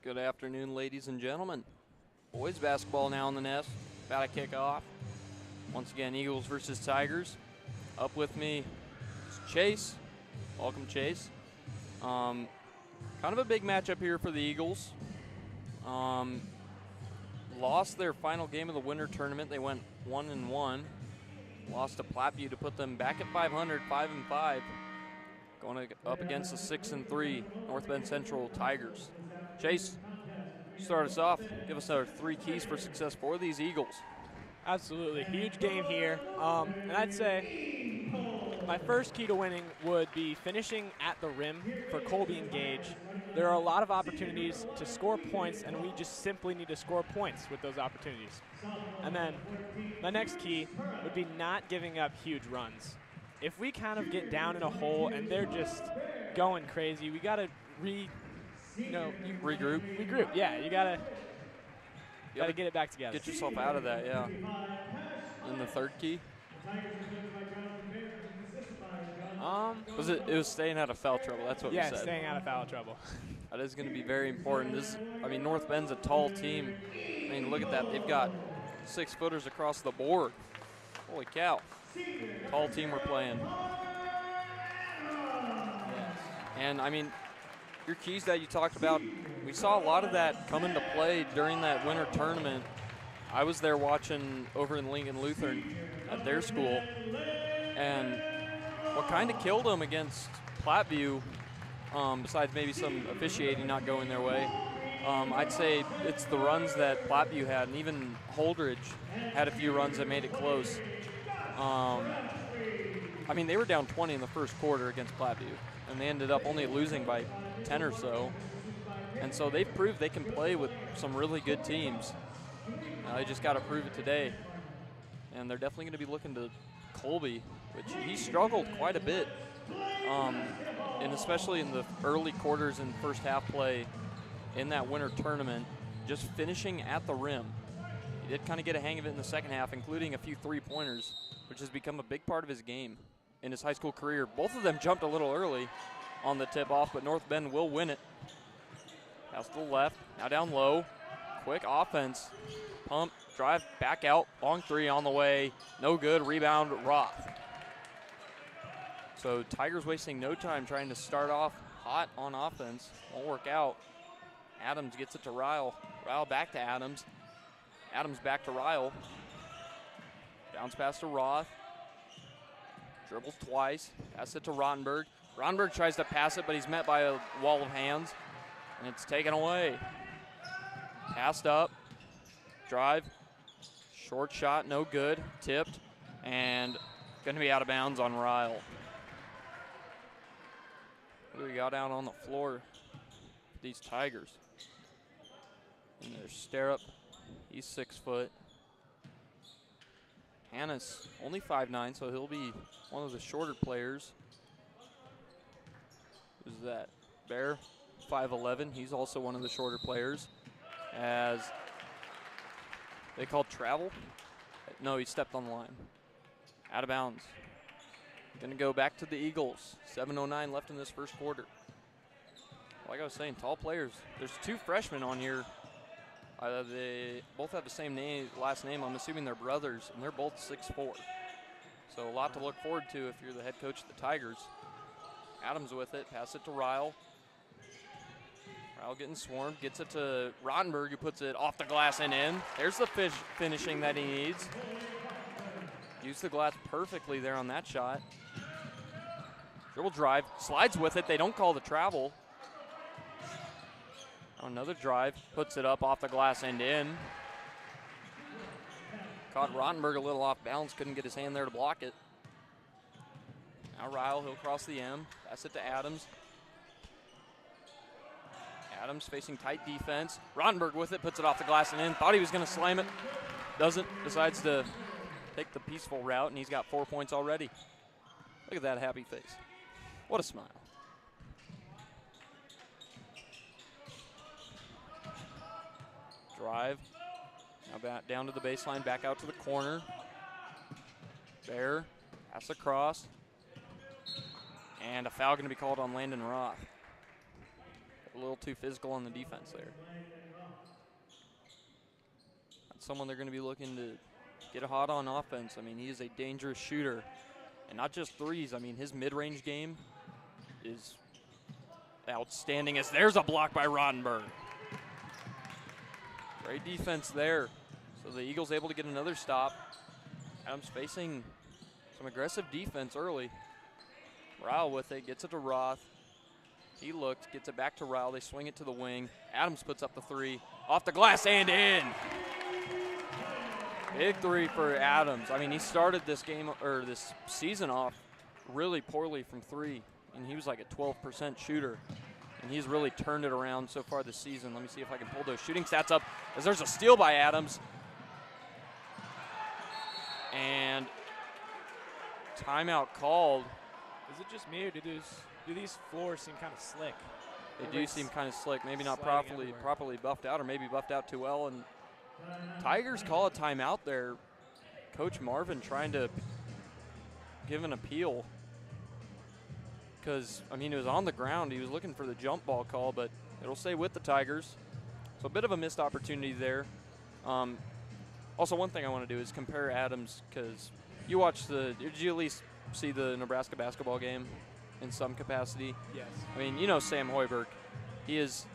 Good afternoon, ladies and gentlemen. Boys basketball now in the nest, about to kick off. Once again, Eagles versus Tigers. Up with me is Chase. Welcome, Chase. Kind of a big matchup here for the Eagles. Lost their final game of the winter tournament. They went 1-1. Lost to Platteview to put them back at 500, 5-5. Going up against the 6-3 North Bend Central Tigers. Chase, start us off. Give us our 3 keys for success for these Eagles. Absolutely. Huge game here. And I'd say my first key to winning would be finishing at the rim for Colby and Gage. There are a lot of opportunities to score points, and we just simply need to score points with those opportunities. And then my next key would be not giving up huge runs. If we kind of get down in a hole and they're just going crazy, we got to regroup. Yeah, you gotta get it back together. Get yourself out of that, yeah. And the third key? It was staying out of foul trouble. That's what we said. Yeah, staying out of foul trouble. That is going to be very important. North Bend's a tall team. Look at that. They've got 6-footers across the board. Holy cow. Tall team we're playing. Yes. And, your keys that you talked about, we saw a lot of that come into play during that winter tournament. I was there watching over in Lincoln Lutheran at their school. And what kind of killed them against Platteview, besides maybe some officiating not going their way, I'd say it's the runs that Platteview had, and even Holdridge had a few runs that made it close. They were down 20 in the first quarter against Platteview, and they ended up only losing by 10 or so. And so they've proved they can play with some really good teams. They just got to prove it today. And they're definitely going to be looking to Colby, which he struggled quite a bit, and especially in the early quarters and first half play in that winter tournament, just finishing at the rim. He did kind of get a hang of it in the second half, including a few three-pointers, which has become a big part of his game in his high school career. Both of them jumped a little early on the tip-off, but North Bend will win it. Pass to the left, now down low. Quick offense. Pump, drive, back out, long three on the way. No good, rebound, Roth. So Tigers wasting no time trying to start off hot on offense. Won't work out. Adams gets it to Ryle. Ryle back to Adams. Adams back to Ryle. Bounce pass to Roth. Dribbles twice. Pass it to Rottenberg. Rottenberg tries to pass it, but he's met by a wall of hands, and it's taken away. Passed up. Drive. Short shot, no good. Tipped, and going to be out of bounds on Ryle. What do we got out on the floor for these Tigers? And there's Sterup. He's 6 foot. Hannes, only 5'9", so he'll be one of the shorter players. Who's that? Bear, 5'11". He's also one of the shorter players. As they called travel. No, he stepped on the line. Out of bounds. Going to go back to the Eagles. 7:09 left in this first quarter. Like I was saying, tall players. There's 2 freshmen on here. They both have the same last name. I'm assuming they're brothers, and they're both 6'4". So a lot to look forward to if you're the head coach of the Tigers. Adams with it. Pass it to Ryle. Ryle getting swarmed. Gets it to Rottenberg, who puts it off the glass and in. There's the finishing that he needs. Used the glass perfectly there on that shot. Dribble drive. Slides with it. They don't call the travel. Another drive. Puts it up off the glass and in. Caught Rottenberg a little off balance. Couldn't get his hand there to block it. Now Ryle, he'll cross the M. Pass it to Adams. Adams facing tight defense. Rottenberg with it. Puts it off the glass and in. Thought he was going to slam it. Doesn't. Decides to take the peaceful route, and he's got 4 points already. Look at that happy face. What a smile. Drive. Now back down to the baseline, back out to the corner. Bear. Pass across. And a foul going to be called on Landon Roth. a little too physical on the defense there. That's someone they're going to be looking to get hot on offense. I mean, he is a dangerous shooter. And not just threes. I mean, his mid-range game is outstanding as there's a block by Rottenberg. Great defense there. So the Eagles able to get another stop. Adams facing some aggressive defense early. Ryle with it, gets it to Roth. He looks, gets it back to Ryle. They swing it to the wing. Adams puts up the three. Off the glass and in. Big three for Adams. I mean, he started this game, or this season off really poorly from three, and he was like a 12% shooter. And he's really turned it around so far this season. Let me see if I can pull those shooting stats up, as there's a steal by Adams. And timeout called. Is it just me, or do these floors seem kind of slick? They do seem kind of slick. Maybe not properly buffed out, or maybe buffed out too well. And Tigers call a timeout there. Coach Marvin trying to give an appeal. Because, I mean, it was on the ground. He was looking for the jump ball call, but it'll stay with the Tigers. So a bit of a missed opportunity there. Also, one thing I want to do is compare Adams, because you watched did you at least see the Nebraska basketball game in some capacity? Yes. I mean, you know Sam Hoiberg. He's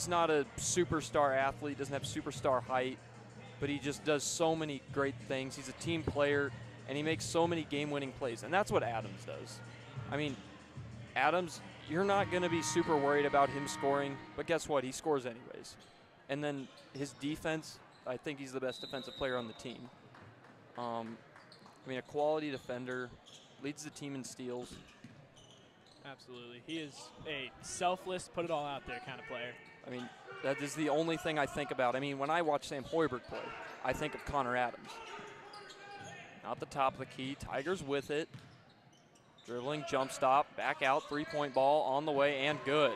not a superstar athlete, doesn't have superstar height, but he just does so many great things. He's a team player, and he makes so many game-winning plays, and that's what Adams does. I mean, Adams, you're not going to be super worried about him scoring, but guess what? He scores anyways. And then his defense, I think he's the best defensive player on the team. I mean, a quality defender, leads the team in steals. Absolutely. He is a selfless, put it all out there kind of player. I mean, that is the only thing I think about. I mean, when I watch Sam Hoiberg play, I think of Connor Adams. Not the top of the key. Tigers with it. Dribbling, jump stop, back out, three-point ball on the way, and good.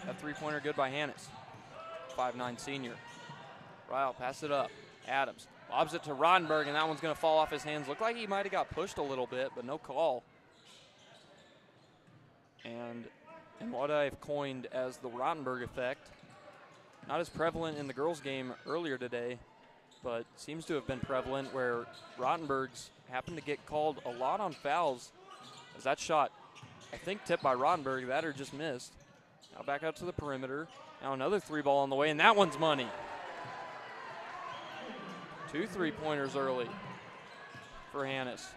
That three-pointer good by Hannes. 5'9" senior. Ryle, pass it up. Adams lobs it to Rottenberg, and that one's going to fall off his hands. Looked like he might have got pushed a little bit, but no call. And what I've coined as the Rottenberg effect, not as prevalent in the girls' game earlier today, but seems to have been prevalent, where Rottenberg's happened to get called a lot on fouls, as that shot, I think, tipped by Rottenberg, that or just missed. Now back out to the perimeter. Now another three ball on the way, and that one's money. 2 3-pointers early for Hannes.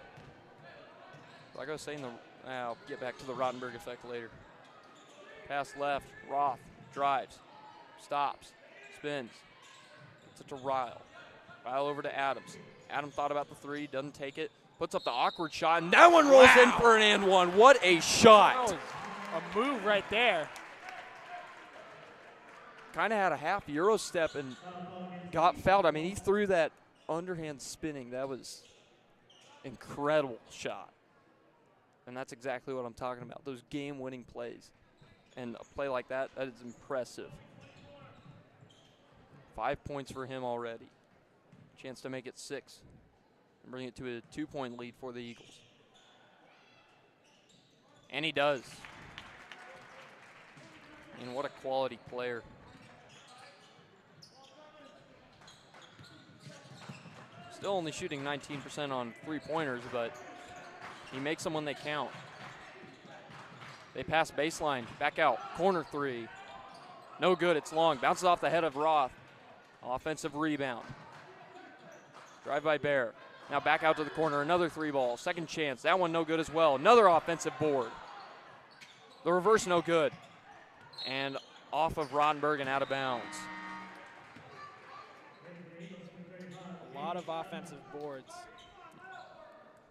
Like I was saying, I'll get back to the Rottenberg effect later. Pass left, Roth drives, stops, spins, gets it to Ryle. Ryle over to Adams. Adam thought about the three, doesn't take it, puts up the awkward shot, and that one rolls in for an and one. What a shot. That was a move right there. Kind of had a half Euro step and got fouled. I mean, he threw that underhand spinning. That was incredible shot. And that's exactly what I'm talking about, those game-winning plays. And a play like that, that is impressive. 5 points for him already. Chance to make it 6 and bring it to a 2-point lead for the Eagles. And he does. And what a quality player. Still only shooting 19% on three-pointers, but he makes them when they count. They pass baseline, back out, corner three. No good, it's long. Bounces off the head of Roth. Offensive rebound. Drive by Bear. Now back out to the corner, another three ball. Second chance, that one no good as well. Another offensive board. The reverse no good. And off of Rottenberg and out of bounds. A lot of offensive boards.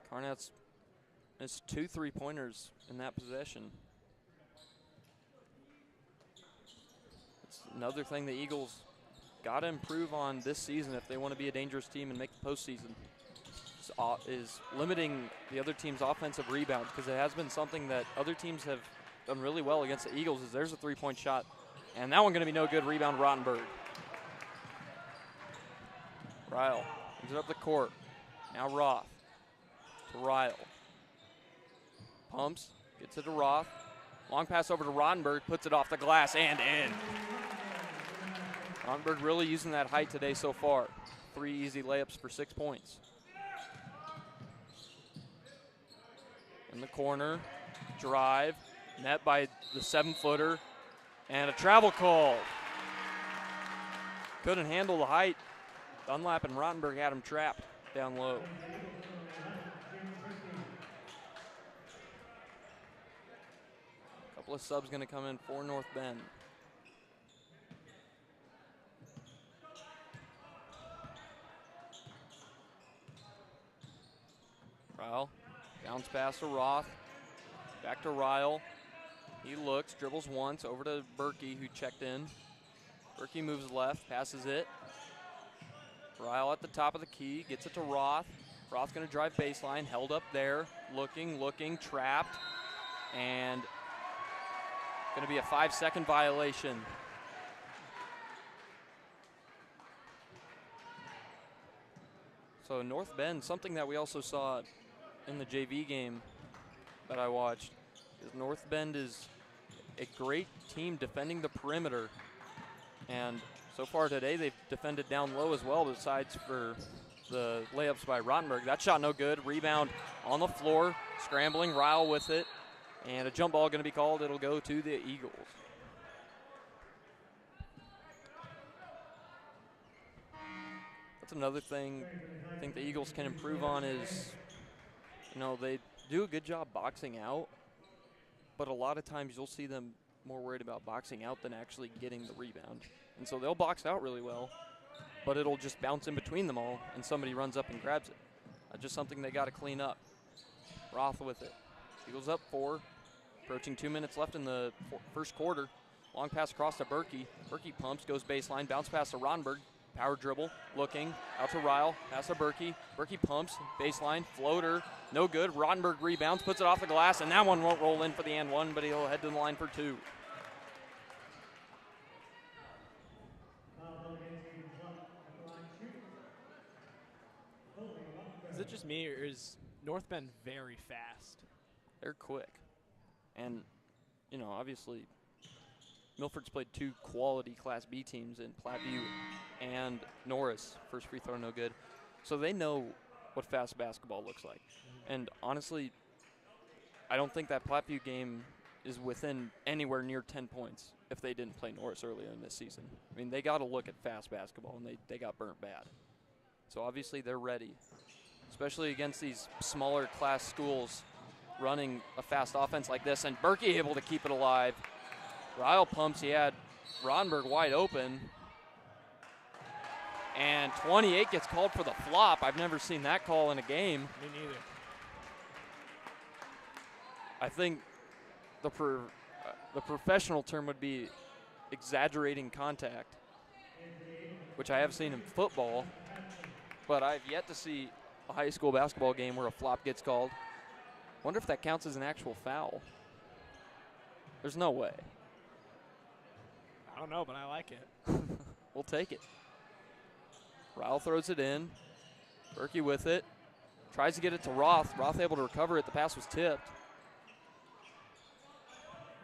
Carnet's missed 2 3-pointers in that possession. It's another thing the Eagles got to improve on this season if they want to be a dangerous team and make the postseason. Is limiting the other team's offensive rebounds, because it has been something that other teams have done really well against the Eagles. Is there's a 3-point shot, and that one going to be no good. Rebound Rottenberg. Ryle brings it up the court. Now Roth to Ryle. Pumps, gets it to Roth. Long pass over to Rottenberg, puts it off the glass and in. Rottenberg really using that height today so far. 3 easy layups for 6 points. In the corner, drive, net by the 7-footer, and a travel call. Couldn't handle the height. Dunlap and Rottenberg had him trapped down low. Couple of subs going to come in for North Bend. Ryle, bounce pass to Roth, back to Ryle. He looks, dribbles once, over to Berkey, who checked in. Berkey moves left, passes it. Ryle at the top of the key, gets it to Roth. Roth going to drive baseline, held up there, looking, trapped, and going to be a 5-second violation. So North Bend, something that we also saw in the JV game that I watched, is North Bend is a great team defending the perimeter. And so far today, they've defended down low as well, besides for the layups by Rottenberg. That shot no good. Rebound on the floor, scrambling, Ryle with it. And a jump ball going to be called. It'll go to the Eagles. That's another thing I think the Eagles can improve on is, they do a good job boxing out, but a lot of times you'll see them more worried about boxing out than actually getting the rebound. And so they'll box out really well, but it'll just bounce in between them all, and somebody runs up and grabs it. Just something they got to clean up. Roth with it. Eagles up 4. Approaching 2 minutes left in the first quarter. Long pass across to Berkey. Berkey pumps, goes baseline, bounce pass to Rottenberg. Power dribble, looking, out to Ryle, pass to Berkey. Berkey pumps, baseline, floater, no good. Rottenberg rebounds, puts it off the glass, and that one won't roll in for the and one, but he'll head to the line for 2. Is it just me, or is North Bend very fast? They're quick. And, obviously, Milford's played 2 quality Class B teams in Platteview and Norris. First free throw, no good. So they know what fast basketball looks like. And honestly, I don't think that Platteview game is within anywhere near 10 points if they didn't play Norris earlier in this season. I mean, they got to look at fast basketball, and they got burnt bad. So obviously they're ready, especially against these smaller class schools running a fast offense like this. And Berkey able to keep it alive. Ryle pumps, he had Rottenberg wide open. And 28 gets called for the flop. I've never seen that call in a game. Me neither. I think the professional term would be exaggerating contact, which I have seen in football, but I've yet to see a high school basketball game where a flop gets called. Wonder if that counts as an actual foul. There's no way. I don't know, but I like it. We'll take it. Ryle throws it in. Berkey with it. Tries to get it to Roth. Roth able to recover it. The pass was tipped.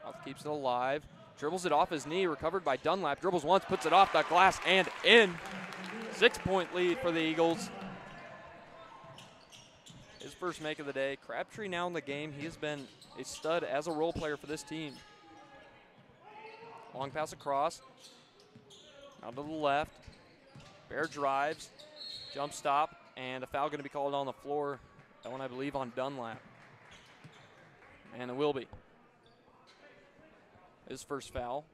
Roth keeps it alive. Dribbles it off his knee. Recovered by Dunlap. Dribbles once. Puts it off the glass and in. 6-point lead for the Eagles. His first make of the day. Crabtree now in the game. He has been a stud as a role player for this team. Long pass across. Out to the left. Bear drives. Jump stop. And a foul going to be called on the floor. That one, I believe, on Dunlap. And it will be. His first foul.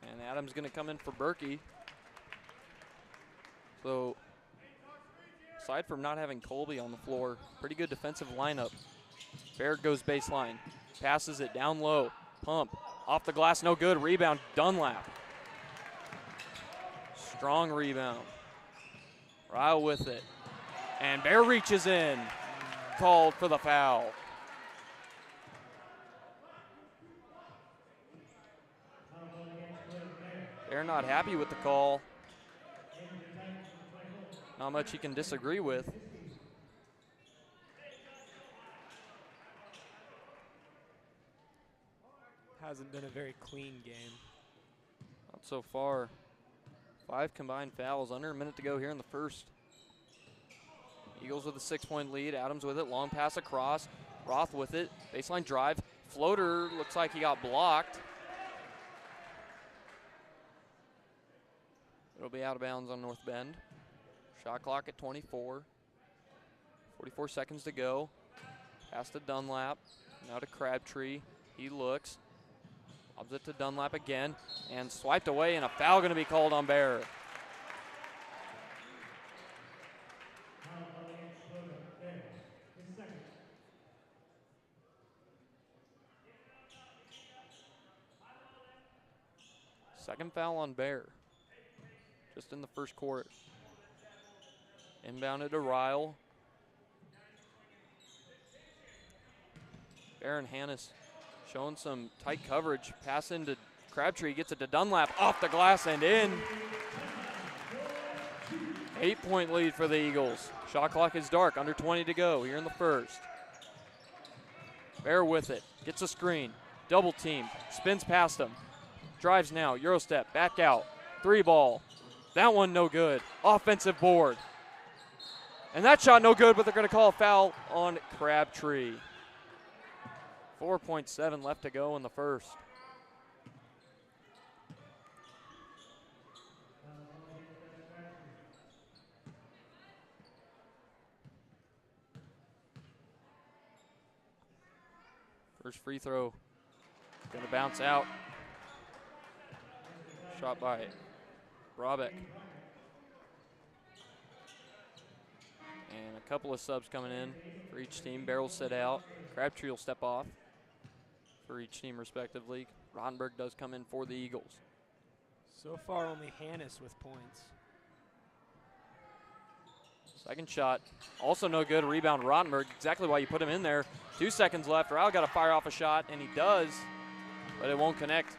And Adams going to come in for Berkey. So, aside from not having Colby on the floor, pretty good defensive lineup. Baird goes baseline. Passes it down low. Pump. Off the glass, no good. Rebound, Dunlap. Strong rebound. Ryle with it. And Bear reaches in. Called for the foul. They're not happy with the call. Not much he can disagree with. Hasn't been a very clean game. Not so far. 5 combined fouls, under a minute to go here in the first. Eagles with a 6-point lead. Adams with it, long pass across. Roth with it, baseline drive. Floater, looks like he got blocked. It'll be out of bounds on North Bend. Shot clock at 24. 44 seconds to go. Pass to Dunlap, now to Crabtree. He looks, lobs it to Dunlap again, and swiped away, and a foul going to be called on Bear. Second foul on Bear, just in the first quarter. Inbounded to Ryle. Aaron Hannes showing some tight coverage. Pass into Crabtree, gets it to Dunlap, off the glass and in. 8-point lead for the Eagles. Shot clock is dark, under 20 to go here in the first. Bear with it, gets a screen, double team, spins past him. Drives now, Euro step, back out, 3 ball. That one no good, offensive board. And that shot no good, but they're gonna call a foul on Crabtree. 4.7 left to go in the first. First free throw, gonna bounce out. Shot by Brabeck. And a couple of subs coming in for each team. Bear will sit out. Crabtree will step off for each team respectively. Rottenberg does come in for the Eagles. So far, only Hannes with points. Second shot, also no good. Rebound Rottenberg, exactly why you put him in there. 2 seconds left. Ryle got to fire off a shot, and he does, but it won't connect.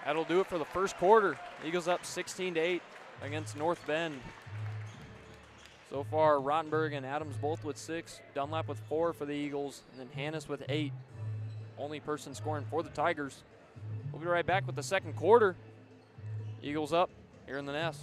That'll do it for the first quarter. Eagles up 16-8 against North Bend. So far, Rottenberg and Adams both with 6, Dunlap with 4 for the Eagles, and then Hannes with 8. Only person scoring for the Tigers. We'll be right back with the second quarter. Eagles up here in the Nest.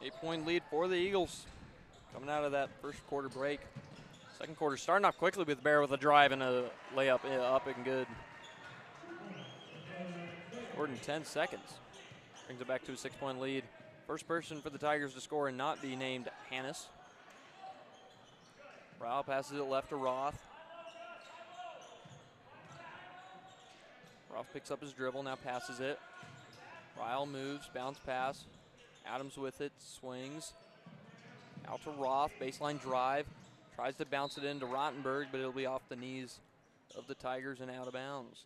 Eight-point lead for the Eagles coming out of that first quarter break. Second quarter starting off quickly with Bear with a drive and a layup up and good. Scored in 10 seconds. Brings it back to a 6-point lead. First person for the Tigers to score and not be named Hannes. Ryle passes it left to Roth. Roth picks up his dribble, now passes it. Ryle moves, bounce pass. Adams with it, swings. Out to Roth, baseline drive. Tries to bounce it into Rottenberg, but it'll be off the knees of the Tigers and out of bounds.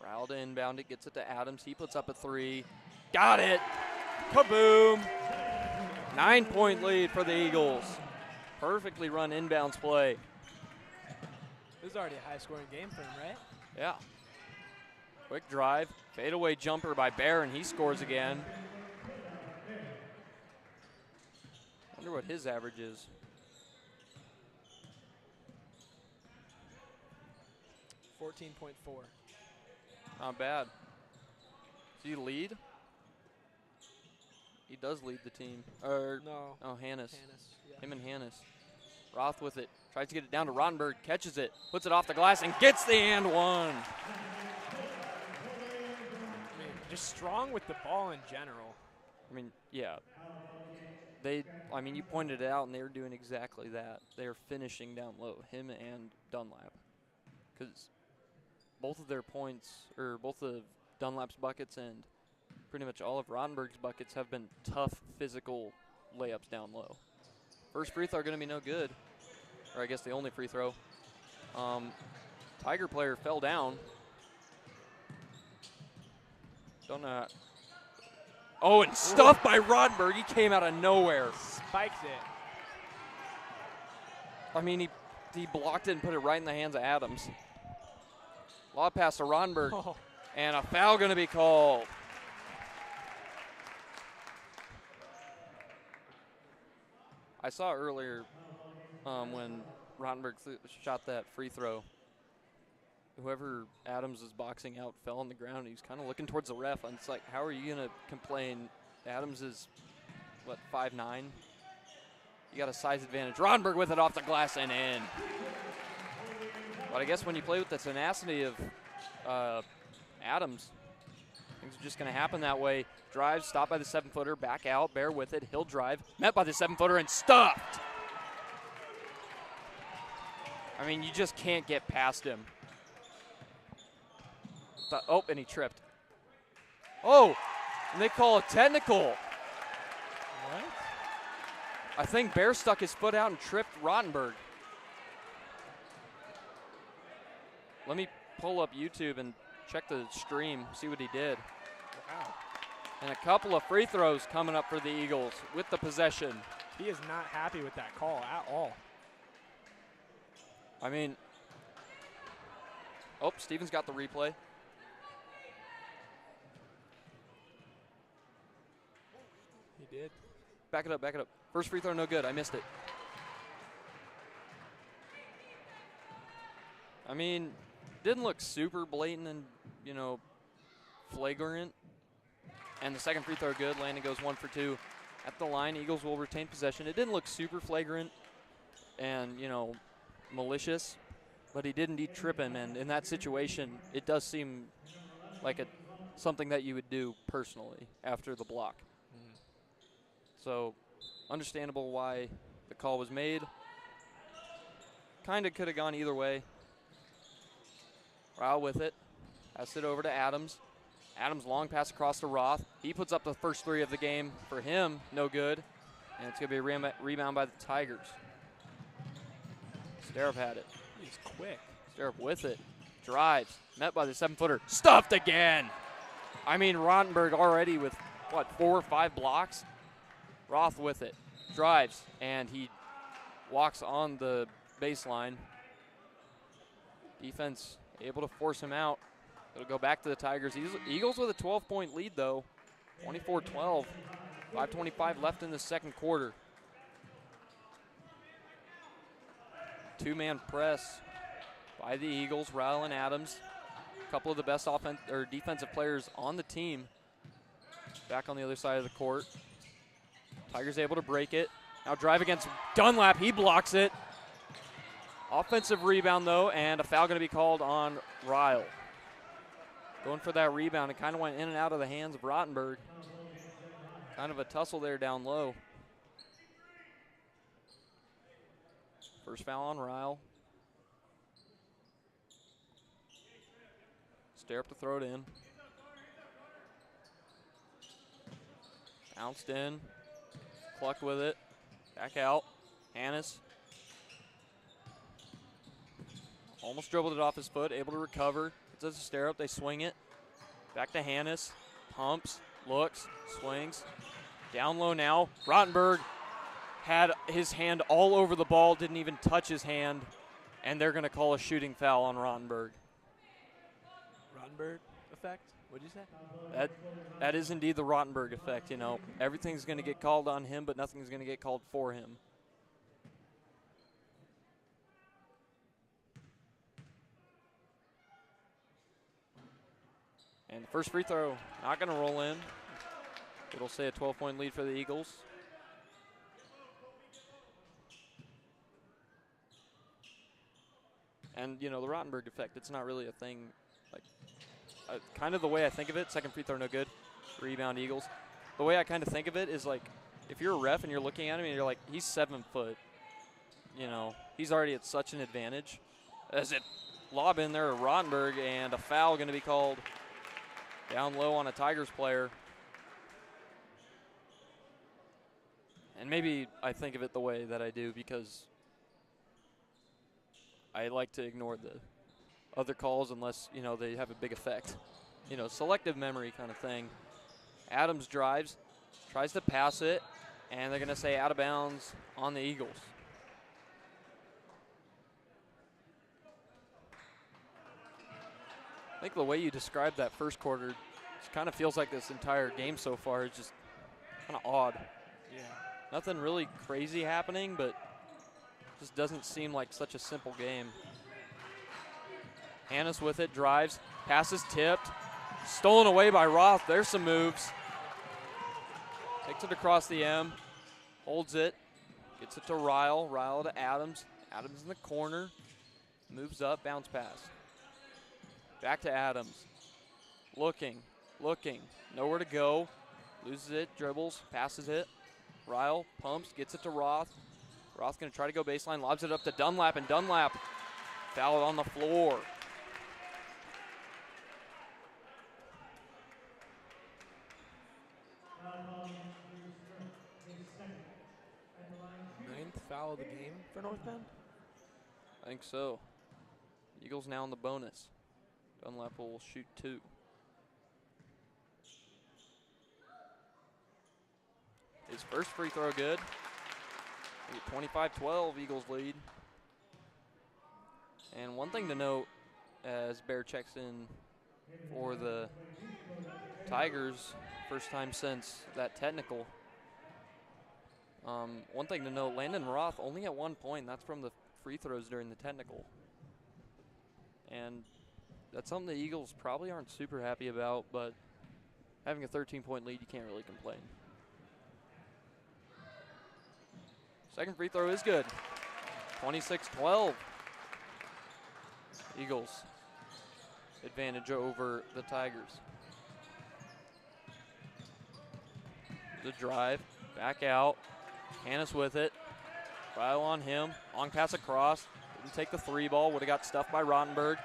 Ryle to inbound it, gets it to Adams. He puts up a 3. Got it! Kaboom! 9-point lead for the Eagles. Perfectly run inbounds play. This is already a high-scoring game for him, right? Yeah. Quick drive, fadeaway jumper by Bear, and he scores again. Wonder what his average is. .4. Not bad. Does he lead? He does lead the team. No. Oh, Hannes. Yeah. Him and Hannes. Roth with it. Tries to get it down to Rottenberg. Catches it. Puts it off the glass and gets the and one. I mean, just strong with the ball in general. I mean, yeah. You pointed it out, and they were doing exactly that. They are finishing down low, him and Dunlap. Because both of their points, or both of Dunlap's buckets and pretty much all of Rottenberg's buckets have been tough physical layups down low. First free throw going to be no good, or I guess the only free throw. Tiger player fell down. Don't know. Oh, and stuffed by Rottenberg. He came out of nowhere. Spikes it. I mean, he blocked it and put it right in the hands of Adams. Lob pass to Rottenberg, Oh. and a foul going to be called. I saw earlier when Rottenberg shot that free throw, whoever Adams was boxing out fell on the ground. He was kind of looking towards the ref, and it's like, how are you going to complain? Adams is, 5'9"? You got a size advantage. Rottenberg with it off the glass and in. But I guess when you play with the tenacity of Adams, things are just going to happen that way. Drive, stopped by the 7-footer, back out, Bear with it. He'll drive, met by the 7-footer, and stuffed. I mean, you just can't get past him. Oh, and he tripped. Oh, and they call a technical. What? I think Bear stuck his foot out and tripped Rottenberg. Let me pull up YouTube and check the stream, see what he did. Wow. And a couple of free throws coming up for the Eagles with the possession. He is not happy with that call at all. I mean, oh, Stevens got the replay. He did. Back it up, back it up. First free throw, no good. I missed it. I mean, didn't look super blatant and, flagrant. And the second free throw good. Landon goes 1 for 2 at the line. Eagles will retain possession. It didn't look super flagrant and, malicious, but he did indeed trip him. And in that situation, it does seem like something that you would do personally after the block. So understandable why the call was made. Kind of could have gone either way. Ryle with it. Pass it over to Adams. Adams long pass across to Roth. He puts up the first three of the game. For him, no good. And it's going to be a rebound by the Tigers. Sterup had it. He's quick. Sterup with it. Drives. Met by the 7-footer. Stuffed again. I mean, Rottenberg already with, 4 or 5 blocks? Roth with it. Drives. And he walks on the baseline. Defense able to force him out. It'll go back to the Tigers. Eagles with a 12-point lead, though. 24-12. 5:25 left in the second quarter. Two-man press by the Eagles, Ryle and Adams. A couple of the best defensive players on the team. Back on the other side of the court. Tigers able to break it. Now drive against Dunlap. He blocks it. Offensive rebound, though, and a foul going to be called on Ryle. Going for that rebound. It kind of went in and out of the hands of Rottenberg. Kind of a tussle there down low. First foul on Ryle. Sterup to throw it in. Bounced in. Cluck with it. Back out. Hannes. Almost dribbled it off his foot. Able to recover. It does a Sterup. They swing it. Back to Hannes. Pumps. Looks. Swings. Down low now. Rottenberg had his hand all over the ball. Didn't even touch his hand. And they're going to call a shooting foul on Rottenberg. Rottenberg effect? What'd you say? That is indeed the Rottenberg effect, you know. Everything's going to get called on him, but nothing's going to get called for him. And the first free throw not going to roll in. It'll say a 12-point lead for the Eagles. And, you know, the Rottenberg effect, it's not really a thing. Like, kind of the way I think of it, second free throw no good, rebound Eagles. The way I kind of think of it is like, if you're a ref and you're looking at him and you're like, he's 7 foot, you know, he's already at such an advantage. As it lob in there to Rottenberg, and a foul going to be called down low on a Tigers player. And maybe I think of it the way that I do because I like to ignore the other calls unless, you know, they have a big effect. You know, selective memory kind of thing. Adams drives, tries to pass it, and they're going to say out of bounds on the Eagles. I think the way you described that first quarter, it kind of feels like this entire game so far is just kind of odd. Yeah. Nothing really crazy happening, but just doesn't seem like such a simple game. Hannes with it, drives, passes tipped, stolen away by Roth. There's some moves. Takes it across the M, holds it, gets it to Ryle, Ryle to Adams. Adams in the corner, moves up, bounce pass. Back to Adams. Looking, nowhere to go. Loses it, dribbles, passes it. Ryle pumps, gets it to Roth. Roth going to try to go baseline, lobs it up to Dunlap, and Dunlap fouled on the floor. Ninth foul of the game for North Bend? I think so. Eagles now in the bonus. Dunlap will shoot 2. His first free throw good. 25-12, Eagles lead. And one thing to note as Bear checks in for the Tigers, first time since that technical. One thing to note, Landon Roth only at 1 point. That's from the free throws during the technical. And that's something the Eagles probably aren't super happy about, but having a 13-point lead, you can't really complain. Second free throw is good. 26-12. Eagles advantage over the Tigers. The drive, back out. Hannes with it. Ryle on him. Long pass across. Didn't take the 3 ball. Would have got stuffed by Rottenberg.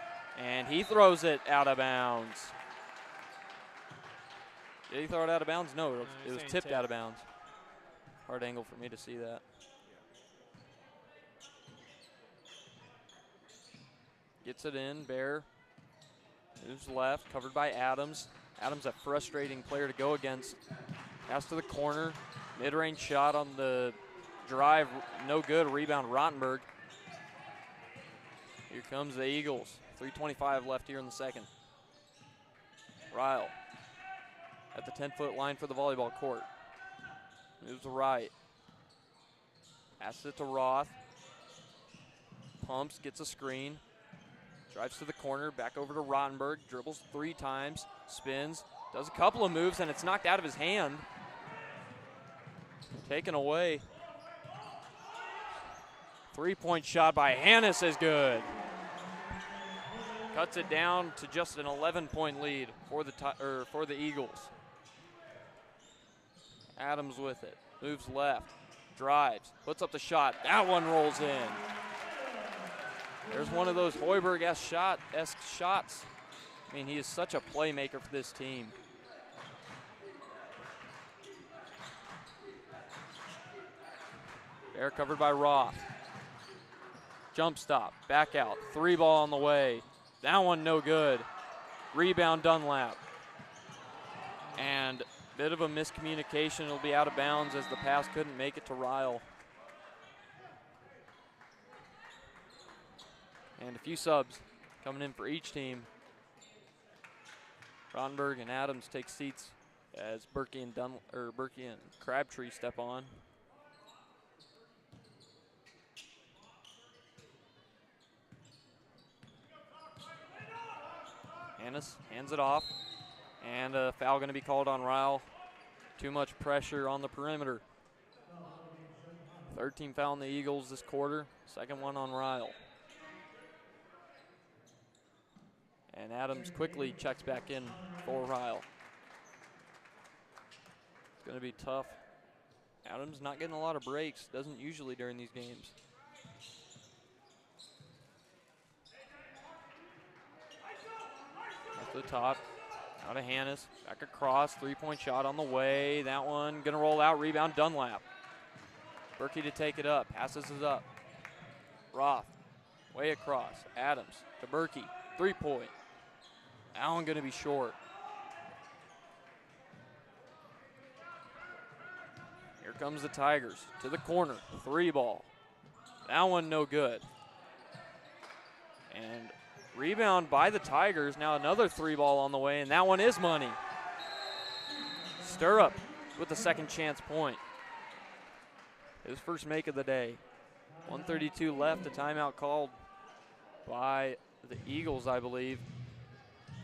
And he throws it out of bounds. Did he throw it out of bounds? No, it was tipped out of bounds. Hard angle for me to see that. Gets it in, Bear moves left, covered by Adams. Adams, a frustrating player to go against. Pass to the corner, mid-range shot on the drive, no good, rebound Rottenberg. Here comes the Eagles, 3:25 left here in the second. Ryle at the 10-foot line for the volleyball court. Moves right. Passes it to Roth. Pumps, gets a screen. Drives to the corner, back over to Rottenberg, dribbles 3 times, spins, does a couple of moves, and it's knocked out of his hand. Taken away. 3-point shot by Hannes is good. Cuts it down to just an 11-point lead for the Eagles. Adams with it, moves left, drives, puts up the shot. That one rolls in. There's one of those Hoiberg-esque shots. I mean, he is such a playmaker for this team. Bear covered by Roth. Jump stop, back out, 3 ball on the way. That one no good. Rebound Dunlap. And bit of a miscommunication. It'll be out of bounds as the pass couldn't make it to Ryle. And a few subs coming in for each team. Rottenberg and Adams take seats as Berkey and Crabtree step on. Hannes hands it off, and a foul going to be called on Ryle. Too much pressure on the perimeter. 13 foul on the Eagles this quarter, second one on Ryle. And Adams quickly checks back in for Ryle. It's going to be tough. Adams not getting a lot of breaks, doesn't usually during these games. Off the top, out of Hannes, back across, three-point shot on the way. That one going to roll out, rebound Dunlap. Berkey to take it up, passes it up. Roth, way across, Adams to Berkey, three-point. That one going to be short. Here comes the Tigers to the corner, three ball. That one no good. And rebound by the Tigers, now another three ball on the way, and that one is money. Stirrup with the second chance point. His first make of the day. 1:32 left, a timeout called by the Eagles, I believe.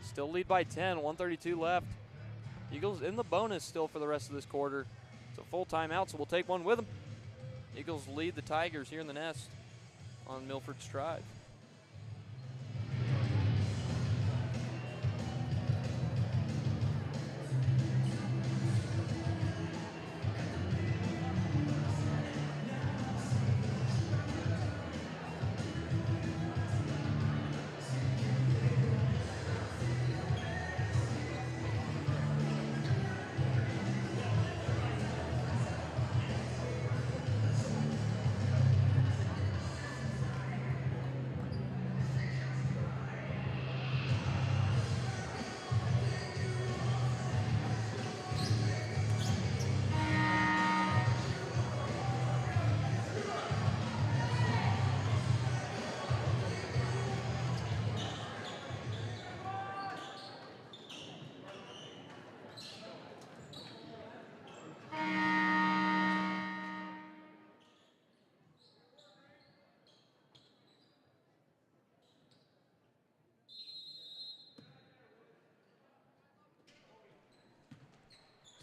Still lead by 10, 1:32 left. Eagles in the bonus still for the rest of this quarter. It's a full timeout, so we'll take one with them. Eagles lead the Tigers here in the Nest on Milford's Drive.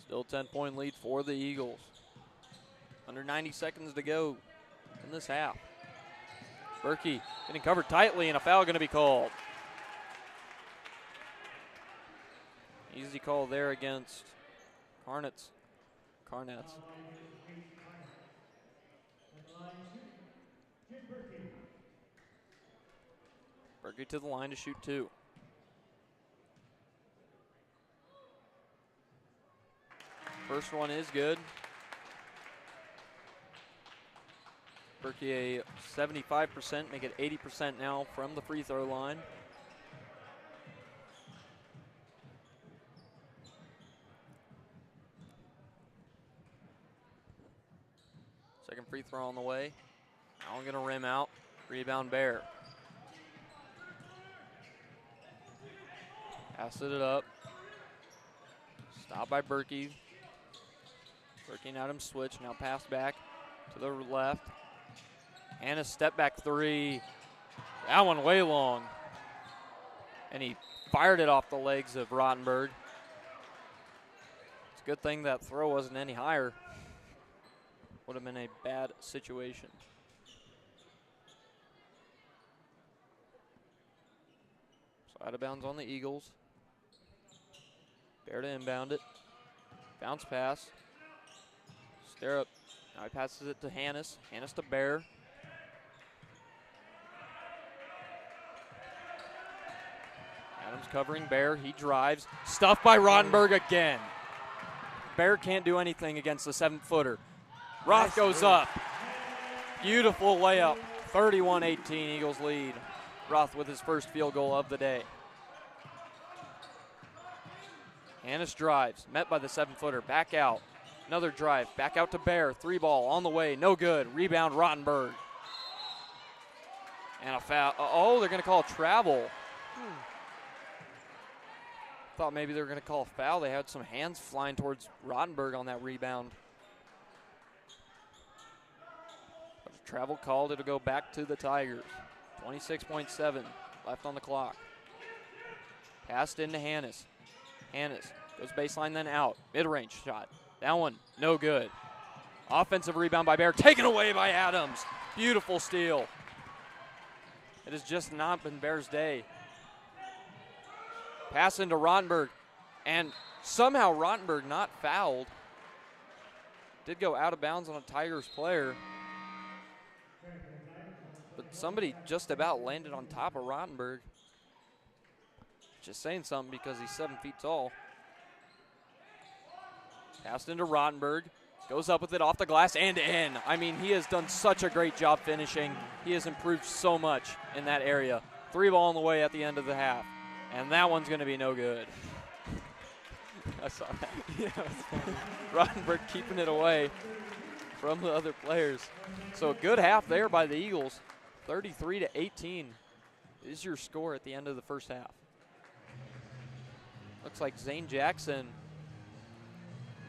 Still 10-point lead for the Eagles. Under 90 seconds to go in this half. Berkey getting covered tightly, and a foul going to be called. Easy call there against Carnets. Berkey to the line to shoot two. First one is good. Berkey a 75%, make it 80% now from the free throw line. Second free throw on the way. Now I'm gonna rim out. Rebound Bear. Pass it up. Stopped by Berkey. Berkey and Adams switch, now pass back to the left. And a step back three. That one way long. And he fired it off the legs of Rottenberg. It's a good thing that throw wasn't any higher. Would have been a bad situation. So out of bounds on the Eagles. Bear to inbound it. Bounce pass. Stirrup. Now he passes it to Hannes. Hannes to Bear. Adams covering Bear. He drives. Stuffed by Rottenberg again. Bear can't do anything against the 7-footer. Roth goes up. Beautiful layup. 31-18 Eagles lead. Roth with his first field goal of the day. Hannes drives. Met by the 7-footer. Back out. Another drive, back out to Bear, three ball on the way, no good. Rebound Rottenberg. And a foul. Oh, they're going to call travel. Thought maybe they were going to call a foul. They had some hands flying towards Rottenberg on that rebound. But a travel called. It'll go back to the Tigers. 26.7 left on the clock. Passed into Hannes. Hannes goes baseline, then out. Mid-range shot. That one, no good. Offensive rebound by Bear, taken away by Adams. Beautiful steal. It has just not been Bear's day. Pass into Rottenberg, and somehow Rottenberg not fouled. Did go out of bounds on a Tigers player. But somebody just about landed on top of Rottenberg. Just saying something because he's 7 feet tall. Passed into Rottenberg. Goes up with it off the glass and in. I mean, he has done such a great job finishing. He has improved so much in that area. 3 ball on the way at the end of the half. And that one's going to be no good. I saw that. Yeah, Rottenberg keeping it away from the other players. So a good half there by the Eagles. 33-18 is your score at the end of the first half. Looks like Zane Jackson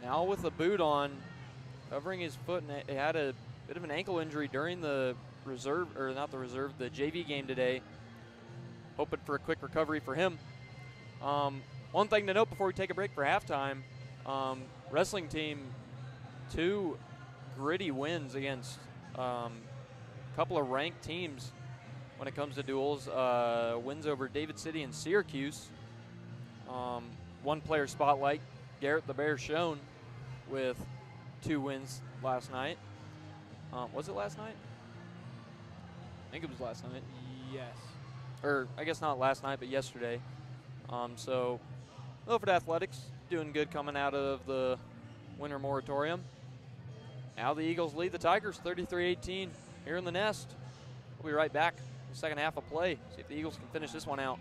now with the boot on, covering his foot, and he had a bit of an ankle injury during the reserve, or not the reserve, the JV game today. Hoping for a quick recovery for him. One thing to note before we take a break for halftime, wrestling team, 2 gritty wins against a couple of ranked teams when it comes to duels. Wins over David City and Syracuse. One player spotlight, Garrett the Bear Schoen with 2 wins last night. Was it last night? I think it was last night. Yes. Or I guess not last night, but yesterday. So Milford Athletics doing good coming out of the winter moratorium. Now the Eagles lead the Tigers 33-18 here in the Nest. We'll be right back in the second half of play. See if the Eagles can finish this one out.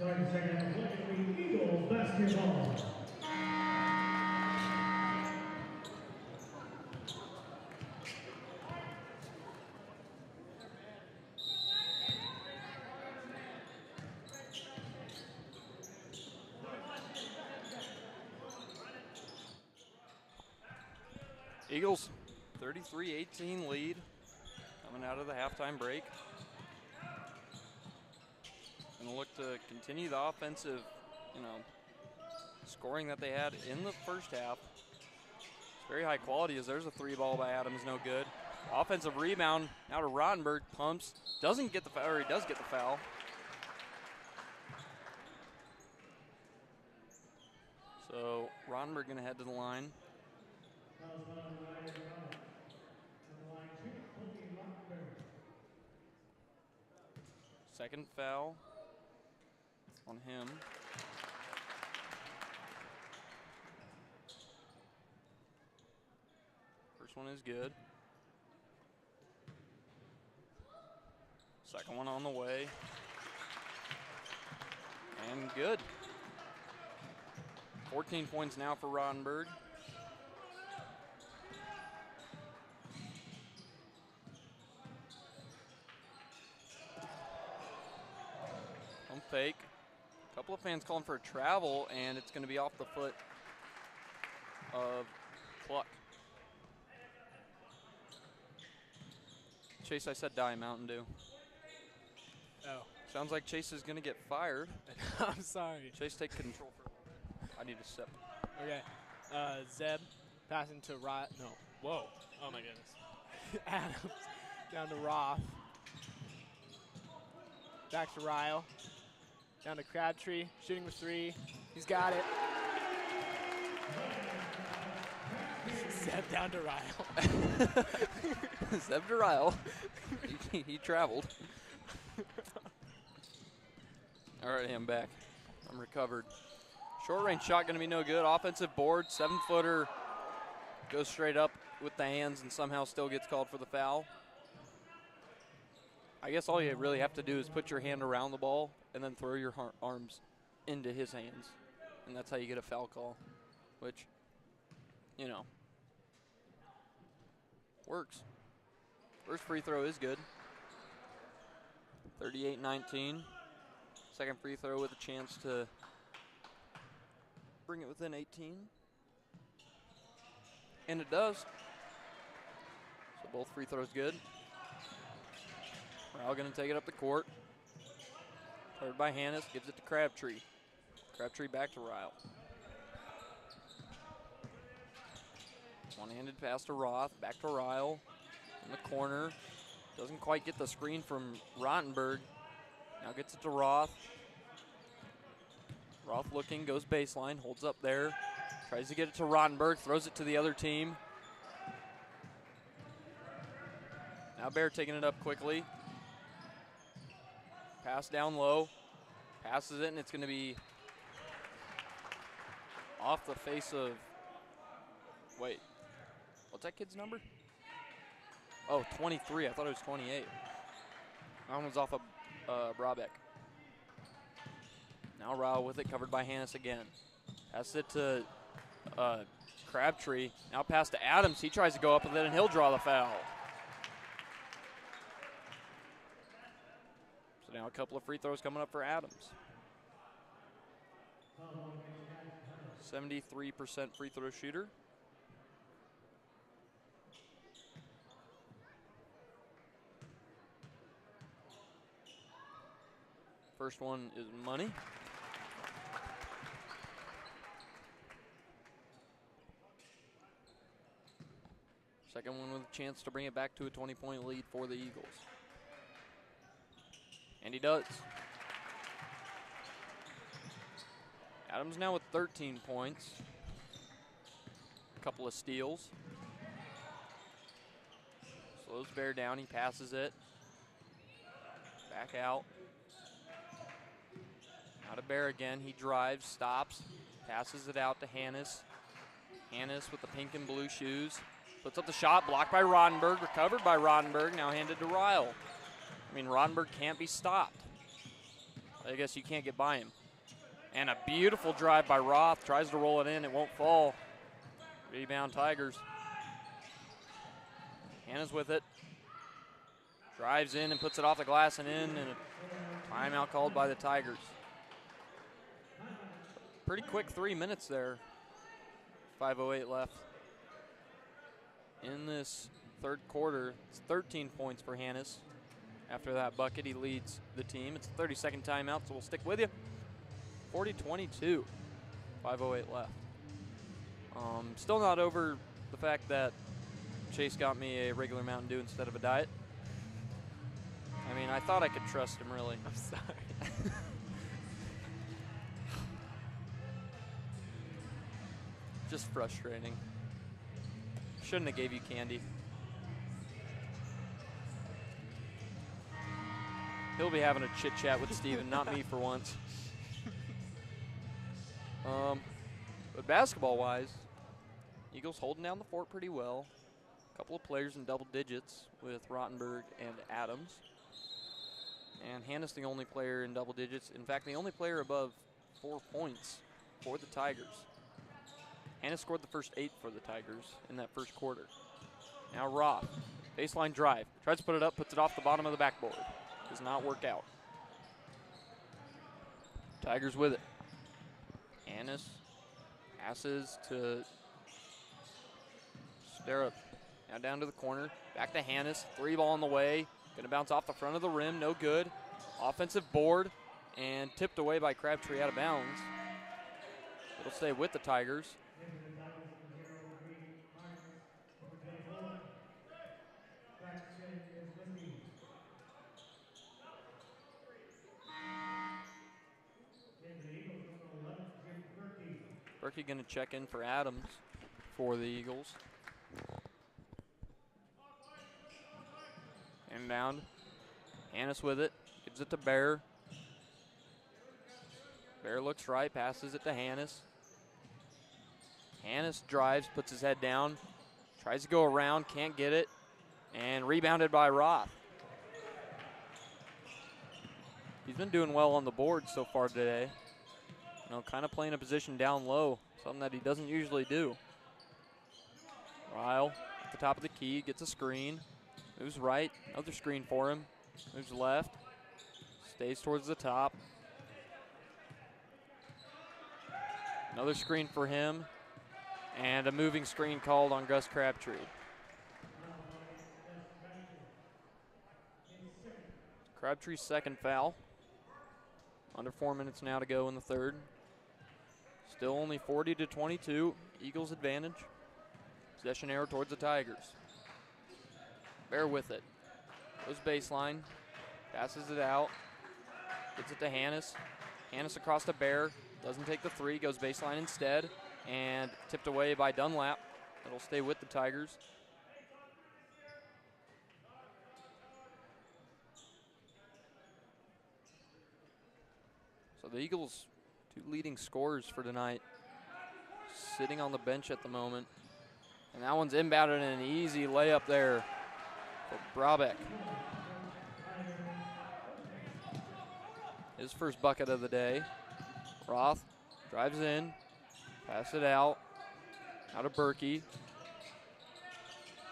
Eagles basketball. Eagles 33-18 lead coming out of the halftime break. Going to look to continue the offensive, scoring that they had in the first half. It's very high quality as there's a three ball by Adams, no good. Offensive rebound now to Rottenberg, pumps, doesn't get the foul, or he does get the foul. So Rottenberg going to head to the line. Second foul on him. First one is good. Second one on the way. And good. 14 points now for Rottenberg. Pump fake. A couple of fans calling for a travel, and it's going to be off the foot of Cluck. Chase, I said die, Mountain Dew. Oh. Sounds like Chase is going to get fired. I'm sorry. Chase, take control for I need a sip. Okay. Zeb passing to Roth. No. Whoa. Oh, my goodness. Adams down to Roth. Back to Ryle. Down to Crabtree. Shooting with three. He's got it. Zeb down to Ryle. Zeb to Ryle. He traveled. All right, I'm back. I'm recovered. Short range shot going to be no good. Offensive board, 7-footer, goes straight up with the hands and somehow still gets called for the foul. I guess all you really have to do is put your hand around the ball and then throw your arms into his hands. And that's how you get a foul call, which, works. First free throw is good. 38-19. Second free throw with a chance to bring it within 18. And it does. So both free throws good. Ryle going to take it up the court. Covered by Hannes, gives it to Crabtree. Crabtree back to Ryle. One-handed pass to Roth, back to Ryle. In the corner. Doesn't quite get the screen from Rottenberg. Now gets it to Roth. Roth looking, goes baseline, holds up there. Tries to get it to Rottenberg, throws it to the other team. Now Bear taking it up quickly. Pass down low. Passes it, and it's going to be off the face of, wait, what's that kid's number? Oh, 23. I thought it was 28. That one was off of Brabeck. Now Ryle with it, covered by Hannes again. Pass it to Crabtree. Now pass to Adams. He tries to go up with it, and he'll draw the foul. So now a couple of free throws coming up for Adams. 73% free throw shooter. First one is money. Second one with a chance to bring it back to a 20-point lead for the Eagles. And he does. Adams now with 13 points. A couple of steals. Slows Bear down, he passes it. Back out. Now to Bear again, he drives, stops, passes it out to Hannes. Hannes with the pink and blue shoes. Puts up the shot, blocked by Rottenberg, recovered by Rottenberg, now handed to Ryle. I mean, Rottenberg can't be stopped. I guess you can't get by him. And a beautiful drive by Roth. Tries to roll it in. It won't fall. Rebound Tigers. Hannah's with it. Drives in and puts it off the glass and in. And a timeout called by the Tigers. Pretty quick 3 minutes there. 5:08 left. In this third quarter, it's 13 points for Hannes. After that bucket, he leads the team. It's a 30-second timeout, so we'll stick with you. 40-22, 5:08 left. Still not over the fact that Chase got me a regular Mountain Dew instead of a diet. I mean, I thought I could trust him, really. I'm sorry. Just frustrating. Shouldn't have gave you candy. He'll be having a chit chat with Steven, not me for once. But basketball-wise, Eagles holding down the fort pretty well. A couple of players in double digits with Rottenberg and Adams. And Hannes the only player in double digits. In fact, the only player above 4 points for the Tigers. Hannes scored the first 8 for the Tigers in that first quarter. Now Roth, baseline drive. Tries to put it up, puts it off the bottom of the backboard. Does not work out. Tigers with it. Hannes passes to Sterup. Now down to the corner. Back to Hannes. 3 ball on the way. Going to bounce off the front of the rim. No good. Offensive board. And tipped away by Crabtree out of bounds. It'll stay with the Tigers. Berkey going to check in for Adams for the Eagles. Inbound. Hannes with it. Gives it to Bear. Bear looks right. Passes it to Hannes. Hannes drives. Puts his head down. Tries to go around. Can't get it. And rebounded by Roth. He's been doing well on the board so far today. You know, kind of playing a position down low, something that he doesn't usually do. Ryle at the top of the key, gets a screen, moves right, another screen for him, moves left, stays towards the top. Another screen for him, and a moving screen called on Gus Crabtree. Crabtree's second foul. Under 4 minutes now to go in the third. Still only 40-22, Eagles advantage. Possession arrow towards the Tigers. Bear with it. Goes baseline, passes it out, gets it to Hannes. Hannes across to Bear, doesn't take the 3, goes baseline instead, and tipped away by Dunlap. It'll stay with the Tigers. So the Eagles, 2 leading scorers for tonight, sitting on the bench at the moment. And that one's inbounded and an easy layup there for Brabeck. His first bucket of the day. Roth drives in, pass it out to Berkey.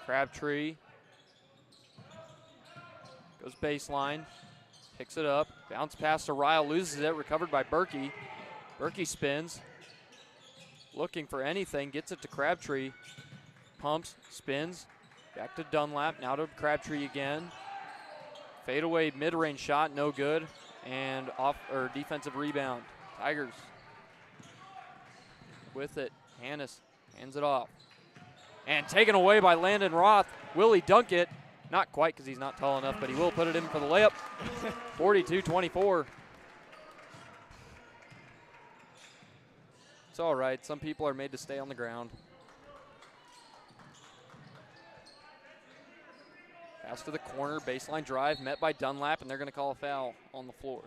Crabtree goes baseline, picks it up, bounce pass to Ryle, loses it, recovered by Berkey. Berkey spins, looking for anything, gets it to Crabtree, pumps, spins, back to Dunlap, now to Crabtree again. Fadeaway mid-range shot, no good, and defensive rebound. Tigers with it. Hannes hands it off. And taken away by Landon Roth. Will he dunk it? Not quite because he's not tall enough, but he will put it in for the layup. 42-24. It's all right. Some people are made to stay on the ground. Pass to the corner, baseline drive, met by Dunlap, and they're going to call a foul on the floor.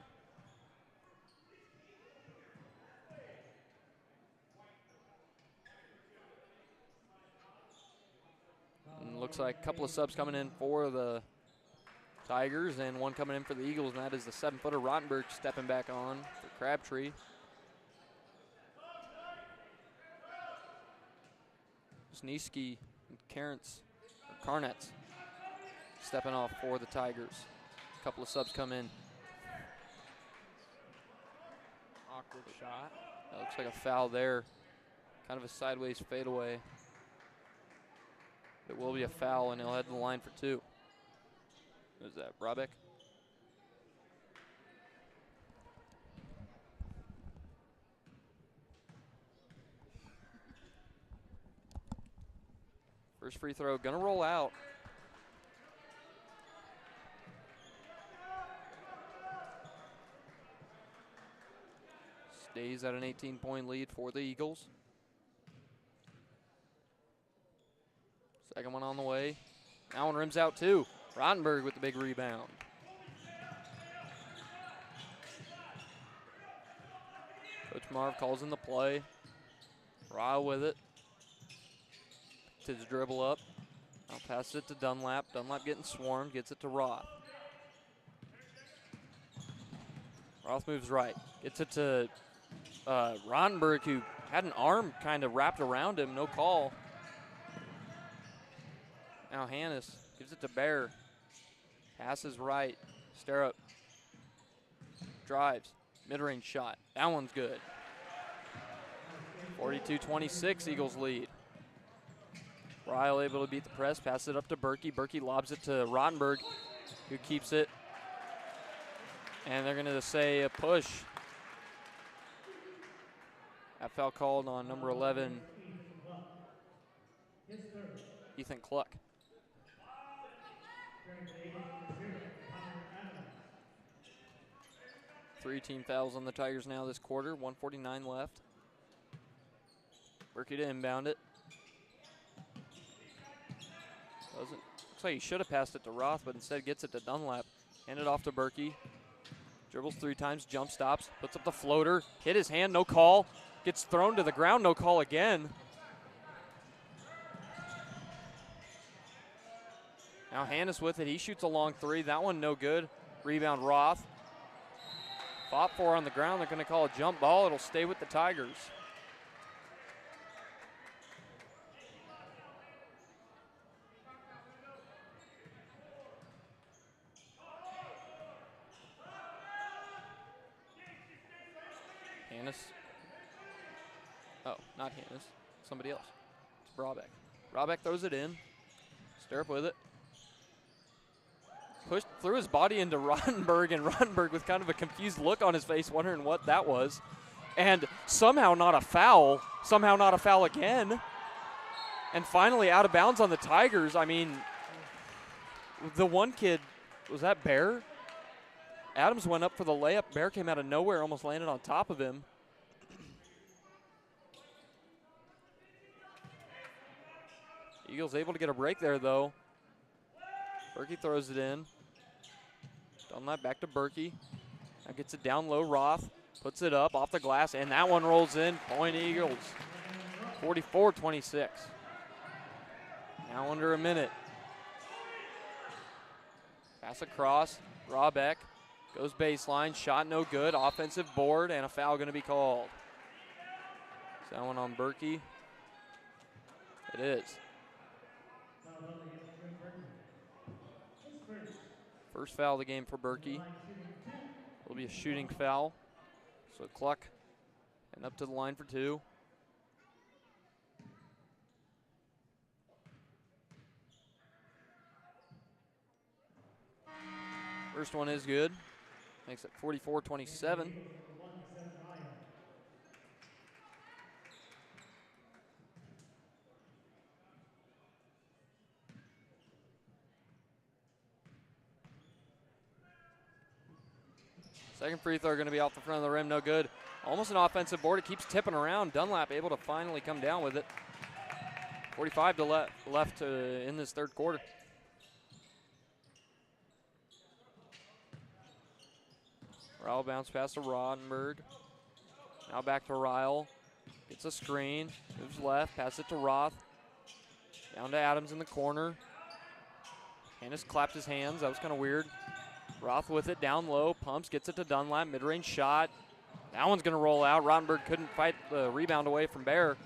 And looks like a couple of subs coming in for the Tigers, and one coming in for the Eagles, and that is the 7-footer Rottenberg stepping back on for Crabtree. Sneesky and Carnets stepping off for the Tigers. A couple of subs come in. Awkward shot. That looks like a foul there. Kind of a sideways fadeaway. It will be a foul, and he'll head to the line for 2. Who's that, Brabeck? First free throw, gonna roll out. Stays at an 18-point lead for the Eagles. Second one on the way. That one rims out too. Rottenberg with the big rebound. Coach Marv calls in the play. Ryle with it. To his dribble up. Now passes it to Dunlap. Dunlap getting swarmed. Gets it to Roth. Roth moves right. Gets it to Rottenberg, who had an arm kind of wrapped around him. No call. Now Hannes gives it to Bear. Passes right. Sterup. Drives. Mid-range shot. That one's good. 42-26, Eagles lead. Ryle able to beat the press. Passes it up to Berkey. Berkey lobs it to Rottenberg, who keeps it. And they're going to say a push. That foul called on number 11, Ethan Cluck. 3 team fouls on the Tigers now this quarter. 1:49 left. Berkey to inbound it. Doesn't. Looks like he should have passed it to Roth, but instead gets it to Dunlap. Hand it off to Berkey. Dribbles 3 times, jump stops, puts up the floater. Hit his hand, no call. Gets thrown to the ground, no call again. Now Hannes with it. He shoots a long 3. That one no good. Rebound Roth. Fought for on the ground. They're going to call a jump ball. It'll stay with the Tigers. Hannes. Oh, not Hannes. Somebody else. It's Brabeck. Brabeck throws it in. Sterup with it. Pushed through his body into Rottenberg, and Rottenberg with kind of a confused look on his face, wondering what that was. And somehow not a foul. Somehow not a foul again. And finally out of bounds on the Tigers. I mean, the one kid, was that Bear? Adams went up for the layup. Bear came out of nowhere, almost landed on top of him. Eagles able to get a break there, though. Berkey throws it in. Dunlap back to Berkey. Now gets it down low. Roth puts it up off the glass, and that one rolls in. Point Eagles. 44-26. Now under a minute. Pass across. Brabeck goes baseline. Shot no good. Offensive board, and a foul going to be called. Is that one on Berkey? It is. First foul of the game for Berkey. It'll be a shooting foul. So Cluck and up to the line for 2. First one is good. Makes it 44-27. Second free throw going to be off the front of the rim, no good. Almost an offensive board. It keeps tipping around. Dunlap able to finally come down with it. 45 to left in this third quarter. Ryle bounce pass to Rottenberg. Now back to Ryle. Gets a screen. Moves left. Pass it to Roth. Down to Adams in the corner. Hannes claps his hands. That was kind of weird. Roth with it down low. Pumps, gets it to Dunlap. Mid-range shot. That one's going to roll out. Rottenberg couldn't fight the rebound away from Bear.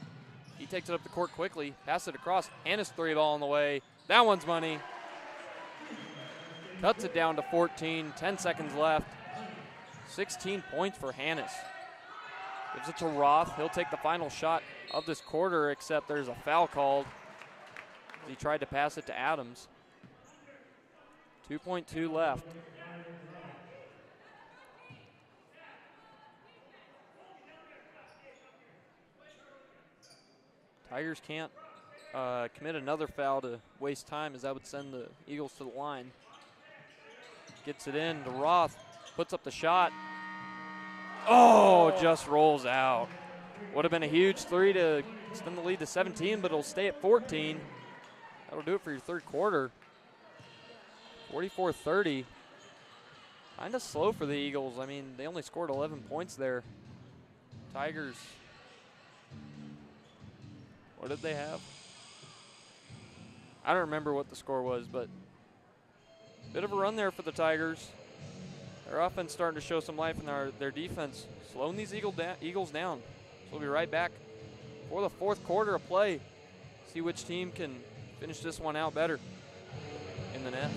He takes it up the court quickly. Passes it across. Hannes 3-ball on the way. That one's money. Cuts it down to 14. 10 seconds left. 16 points for Hannes. Gives it to Roth. He'll take the final shot of this quarter, except there's a foul called. He tried to pass it to Adams. 2.2 left. Tigers can't commit another foul to waste time, as that would send the Eagles to the line. Gets it in to Roth. Puts up the shot. Oh, just rolls out. Would have been a huge three to extend the lead to 17, but it'll stay at 14. That'll do it for your third quarter. 44-30. Kind of slow for the Eagles. I mean, they only scored 11 points there. Tigers, what did they have? I don't remember what the score was, but bit of a run there for the Tigers. Their offense starting to show some life in their defense, slowing these Eagles down. So we'll be right back for the fourth quarter of play. See which team can finish this one out better in the net.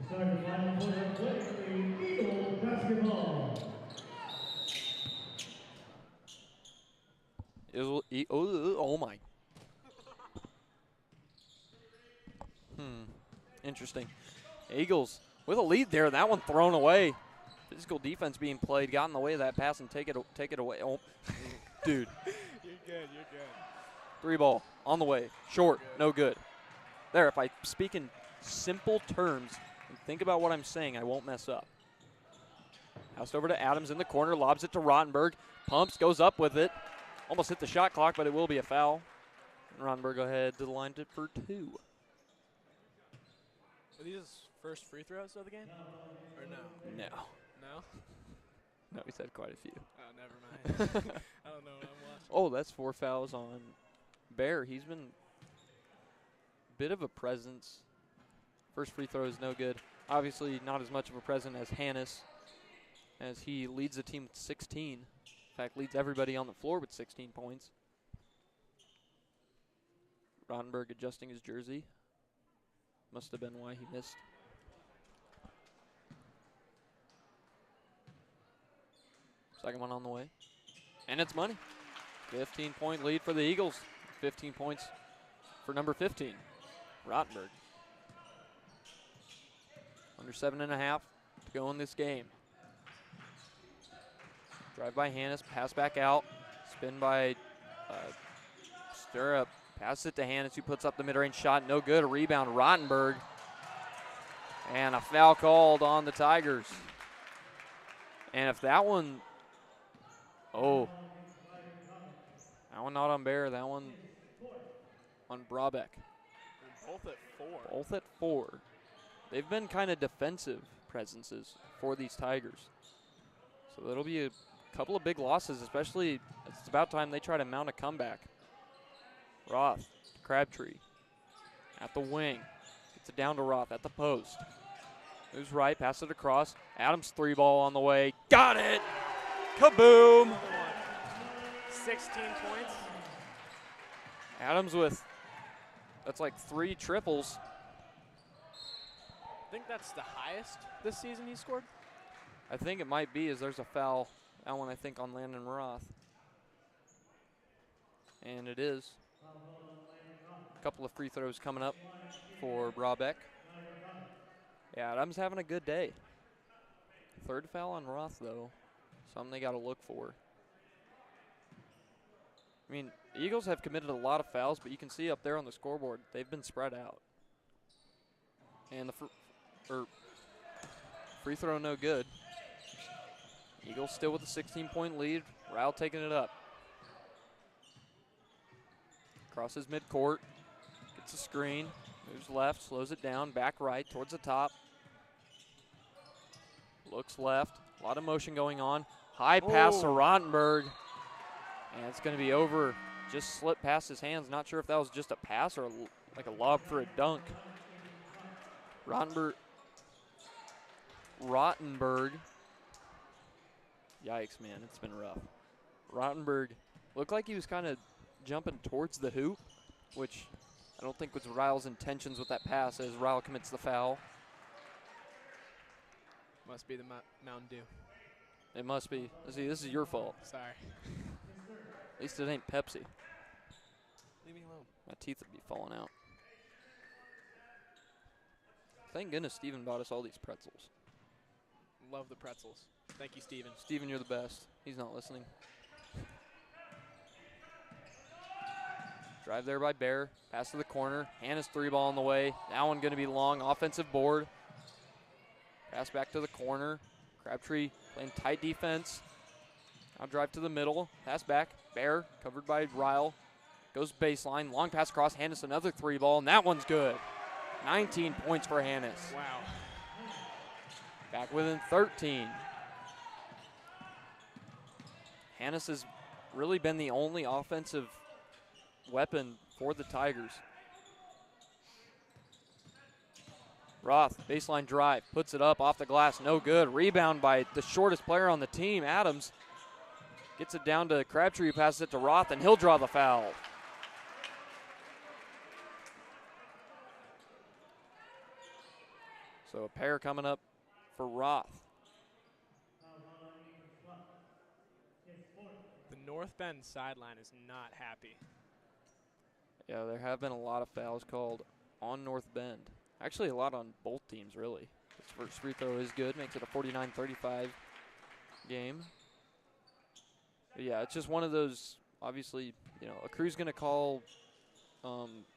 Starting final quarter of play, Eagles basketball. Oh my. Interesting. Eagles with a lead there. That one thrown away. Physical defense being played. Got in the way of that pass and take it away. Oh, dude. You're good. You're good. 3-ball on the way. Short. No good. There, if I speak in simple terms and think about what I'm saying, I won't mess up. Housed over to Adams in the corner. Lobs it to Rottenberg. Pumps. Goes up with it. Almost hit the shot clock, but it will be a foul. And Rottenberg go ahead to the line for 2. Are these his first free throws of the game? Or no? No. No? No, he's had quite a few. Oh, never mind. I don't know what I'm watching. Oh, that's 4 fouls on Bear. He's been a bit of a presence. First free throw is no good. Obviously not as much of a presence as Hannes, as he leads the team with 16. In fact, leads everybody on the floor with 16 points. Rottenberg adjusting his jersey. Must have been why he missed. Second one on the way. And it's money. 15-point lead for the Eagles. 15 points for number 15, Rottenberg. Under 7.5 to go in this game. Drive by Hannes, pass back out. Spin by Stirrup. Pass it to Hannes, who puts up the mid-range shot. No good. A rebound, Rottenberg. And a foul called on the Tigers. And if that one, that one not on Bear. That one on Brabeck. Both at 4. Both at 4. They've been kind of defensive presences for these Tigers. So that'll be a couple of big losses, especially it's about time they try to mount a comeback. Roth, Crabtree at the wing. Gets it down to Roth at the post. Moves right, passes it across. Adams 3-ball on the way. Got it! Kaboom! 16 points. Adams with, that's like 3 triples. I think that's the highest this season he scored. I think it might be, as there's a foul. That one, I think, on Landon Roth. And it is. A couple of free throws coming up for Brabeck. Yeah, Adams having a good day. Third foul on Roth, though. Something they got to look for. I mean, the Eagles have committed a lot of fouls, but you can see up there on the scoreboard, they've been spread out. And the free throw no good. Eagles still with a 16-point lead. Ryle taking it up. Crosses midcourt, gets a screen, moves left, slows it down, back right towards the top. Looks left, a lot of motion going on. High pass to Rottenberg, and it's going to be over. Just slipped past his hands. Not sure if that was just a pass or like a lob for a dunk. Rottenberg. Yikes, man, it's been rough. Rottenberg looked like he was kind of jumping towards the hoop, which I don't think was Ryle's intentions with that pass as Ryle commits the foul. Must be the Mountain Dew. It must be. See, this is your fault. Sorry. At least it ain't Pepsi. Leave me alone. My teeth would be falling out. Thank goodness Steven bought us all these pretzels. Love the pretzels. Thank you, Steven. Steven, you're the best. He's not listening. Drive there by Bear. Pass to the corner. Hanna's three ball on the way. That one going to be long. Offensive board. Pass back to the corner. Crabtree playing tight defense. Now drive to the middle. Pass back. Bear covered by Ryle. Goes baseline. Long pass across. Hannes another three ball, and that one's good. 19 points for Hannes. Wow. Back within 13. Hannes has really been the only offensive weapon for the Tigers. Roth, baseline drive, puts it up off the glass, no good. Rebound by the shortest player on the team, Adams. Gets it down to Crabtree, who passes it to Roth, and he'll draw the foul. So a pair coming up for Roth. The North Bend sideline is not happy. Yeah, there have been a lot of fouls called on North Bend. Actually, a lot on both teams, really. This first free throw is good, makes it a 49-35 game. But yeah, it's just one of those, obviously, you know, a crew's going to call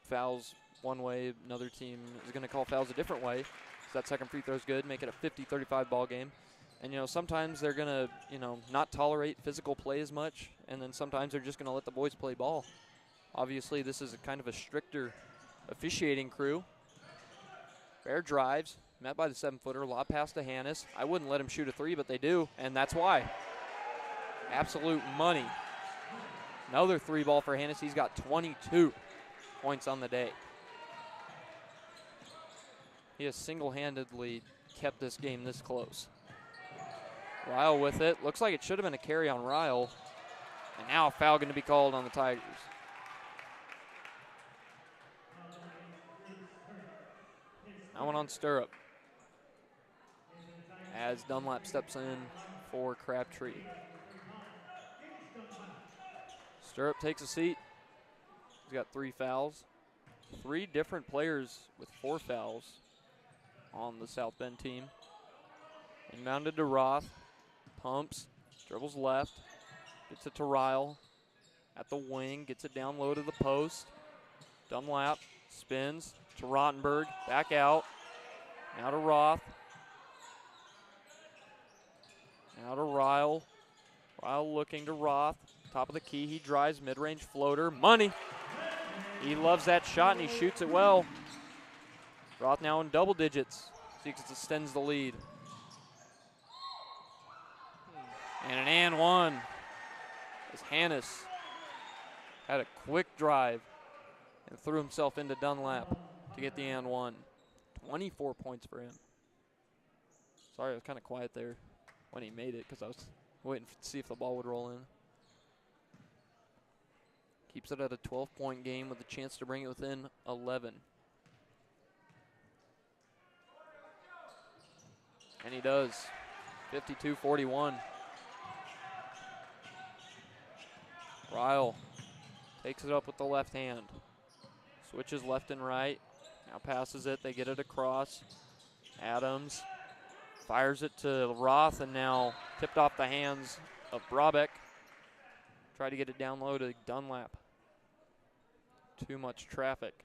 fouls one way, another team is going to call fouls a different way. So that second free throw is good, make it a 50-35 ball game. And, you know, sometimes they're going to, you know, not tolerate physical play as much, and then sometimes they're just going to let the boys play ball. Obviously, this is a kind of a stricter officiating crew. Bear drives, met by the 7-footer, lob pass to Hannes. I wouldn't let him shoot a three, but they do, and that's why. Absolute money. Another three ball for Hannes. He's got 22 points on the day. He has single-handedly kept this game this close. Ryle with it. Looks like it should have been a carry on Ryle. And now a foul going to be called on the Tigers. That one on Stirrup. As Dunlap steps in for Crabtree. Stirrup takes a seat. He's got 3 fouls. 3 different players with 4 fouls on the South Bend team. Inbounded to Roth. Pumps. Dribbles left. Gets it to Ryle. At the wing. Gets it down low to the post. Dunlap spins to Rottenberg. Back out. Now to Roth. Now to Ryle. Ryle looking to Roth. Top of the key. He drives. Mid-range floater. Money. He loves that shot and he shoots it well. Roth now in double digits. Seeks extends the lead. And an and one as Hannes had a quick drive and threw himself into Dunlap to get the and one. 24 points for him. Sorry, I was kind of quiet there when he made it because I was waiting to see if the ball would roll in. Keeps it at a 12-point game with a chance to bring it within 11. And he does. 52-41. Ryle takes it up with the left hand. Switches left and right. Now passes it. They get it across. Adams fires it to Roth, and now tipped off the hands of Brabeck. Try to get it down low to Dunlap. Too much traffic.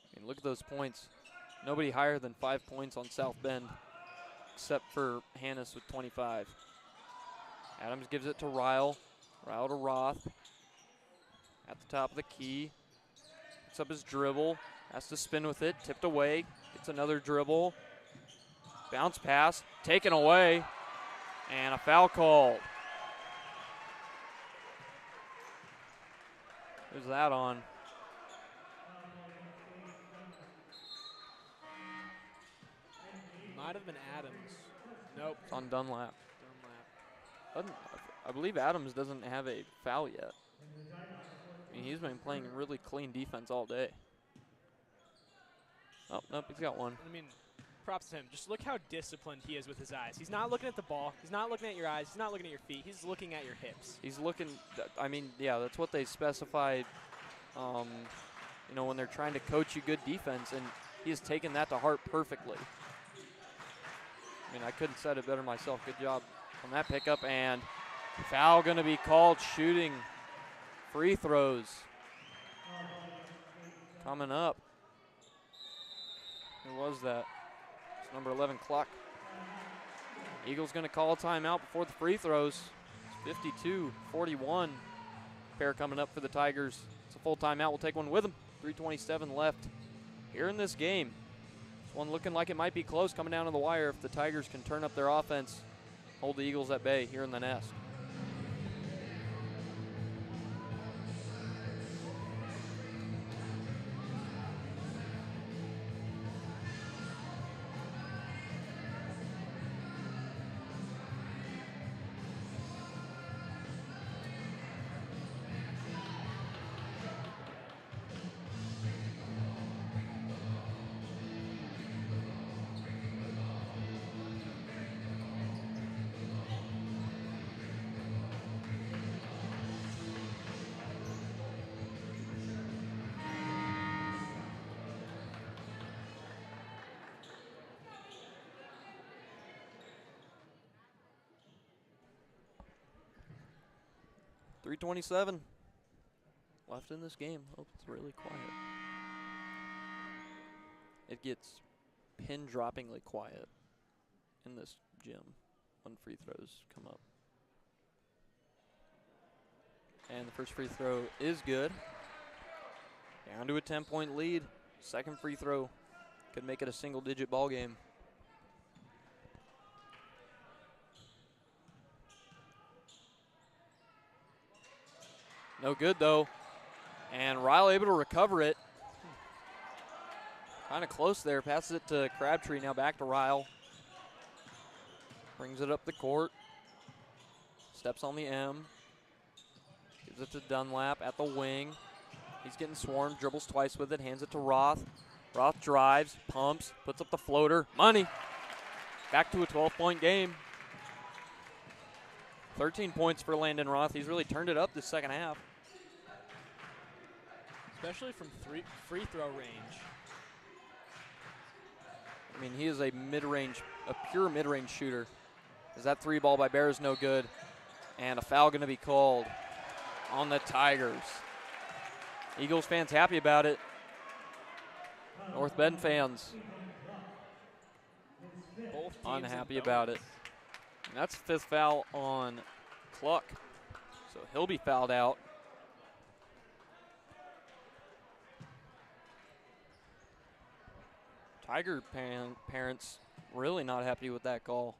I mean, look at those points. Nobody higher than 5 points on South Bend, except for Hannes with 25. Adams gives it to Ryle. Ryle to Roth. At the top of the key. Picks up his dribble. Has to spin with it. Tipped away. Gets another dribble. Bounce pass. Taken away. And a foul called. Who's that on? Might have been Adams. Nope. It's on Dunlap. I believe Adams doesn't have a foul yet. I mean, he's been playing really clean defense all day. Oh, nope, he's got one. I mean, props to him. Just look how disciplined he is with his eyes. He's not looking at the ball. He's not looking at your eyes. He's not looking at your feet. He's looking at your hips. He's looking, I mean, yeah, that's what they specified, you know, when they're trying to coach you good defense, and he has taken that to heart perfectly. I mean, I couldn't said it better myself. Good job on that pickup, and foul going to be called. Shooting free throws coming up. Who was that? It's number 11, Cluck. Eagles going to call a timeout before the free throws. It's 52-41. Pair coming up for the Tigers. It's a full timeout. We'll take one with them. 3:27 left here in this game. One looking like it might be close coming down to the wire if the Tigers can turn up their offense, hold the Eagles at bay here in the Nest. .27 left in this game. Oh, it's really quiet. It gets pin-droppingly quiet in this gym when free throws come up. And the first free throw is good. Down to a 10-point lead. Second free throw could make it a single-digit ball game. No good, though. And Ryle able to recover it. Kind of close there. Passes it to Crabtree. Now back to Ryle. Brings it up the court. Steps on the M. Gives it to Dunlap at the wing. He's getting swarmed. Dribbles twice with it. Hands it to Roth. Roth drives. Pumps. Puts up the floater. Money. Back to a 12-point game. 13 points for Landon Roth. He's really turned it up this second half. Especially from free throw range. I mean, he is a pure mid-range shooter. As that three ball by Bear is no good. And a foul going to be called on the Tigers. Eagles fans happy about it. North Bend fans unhappy about it. And that's the fifth foul on Cluck. So he'll be fouled out. Tiger parents really not happy with that call.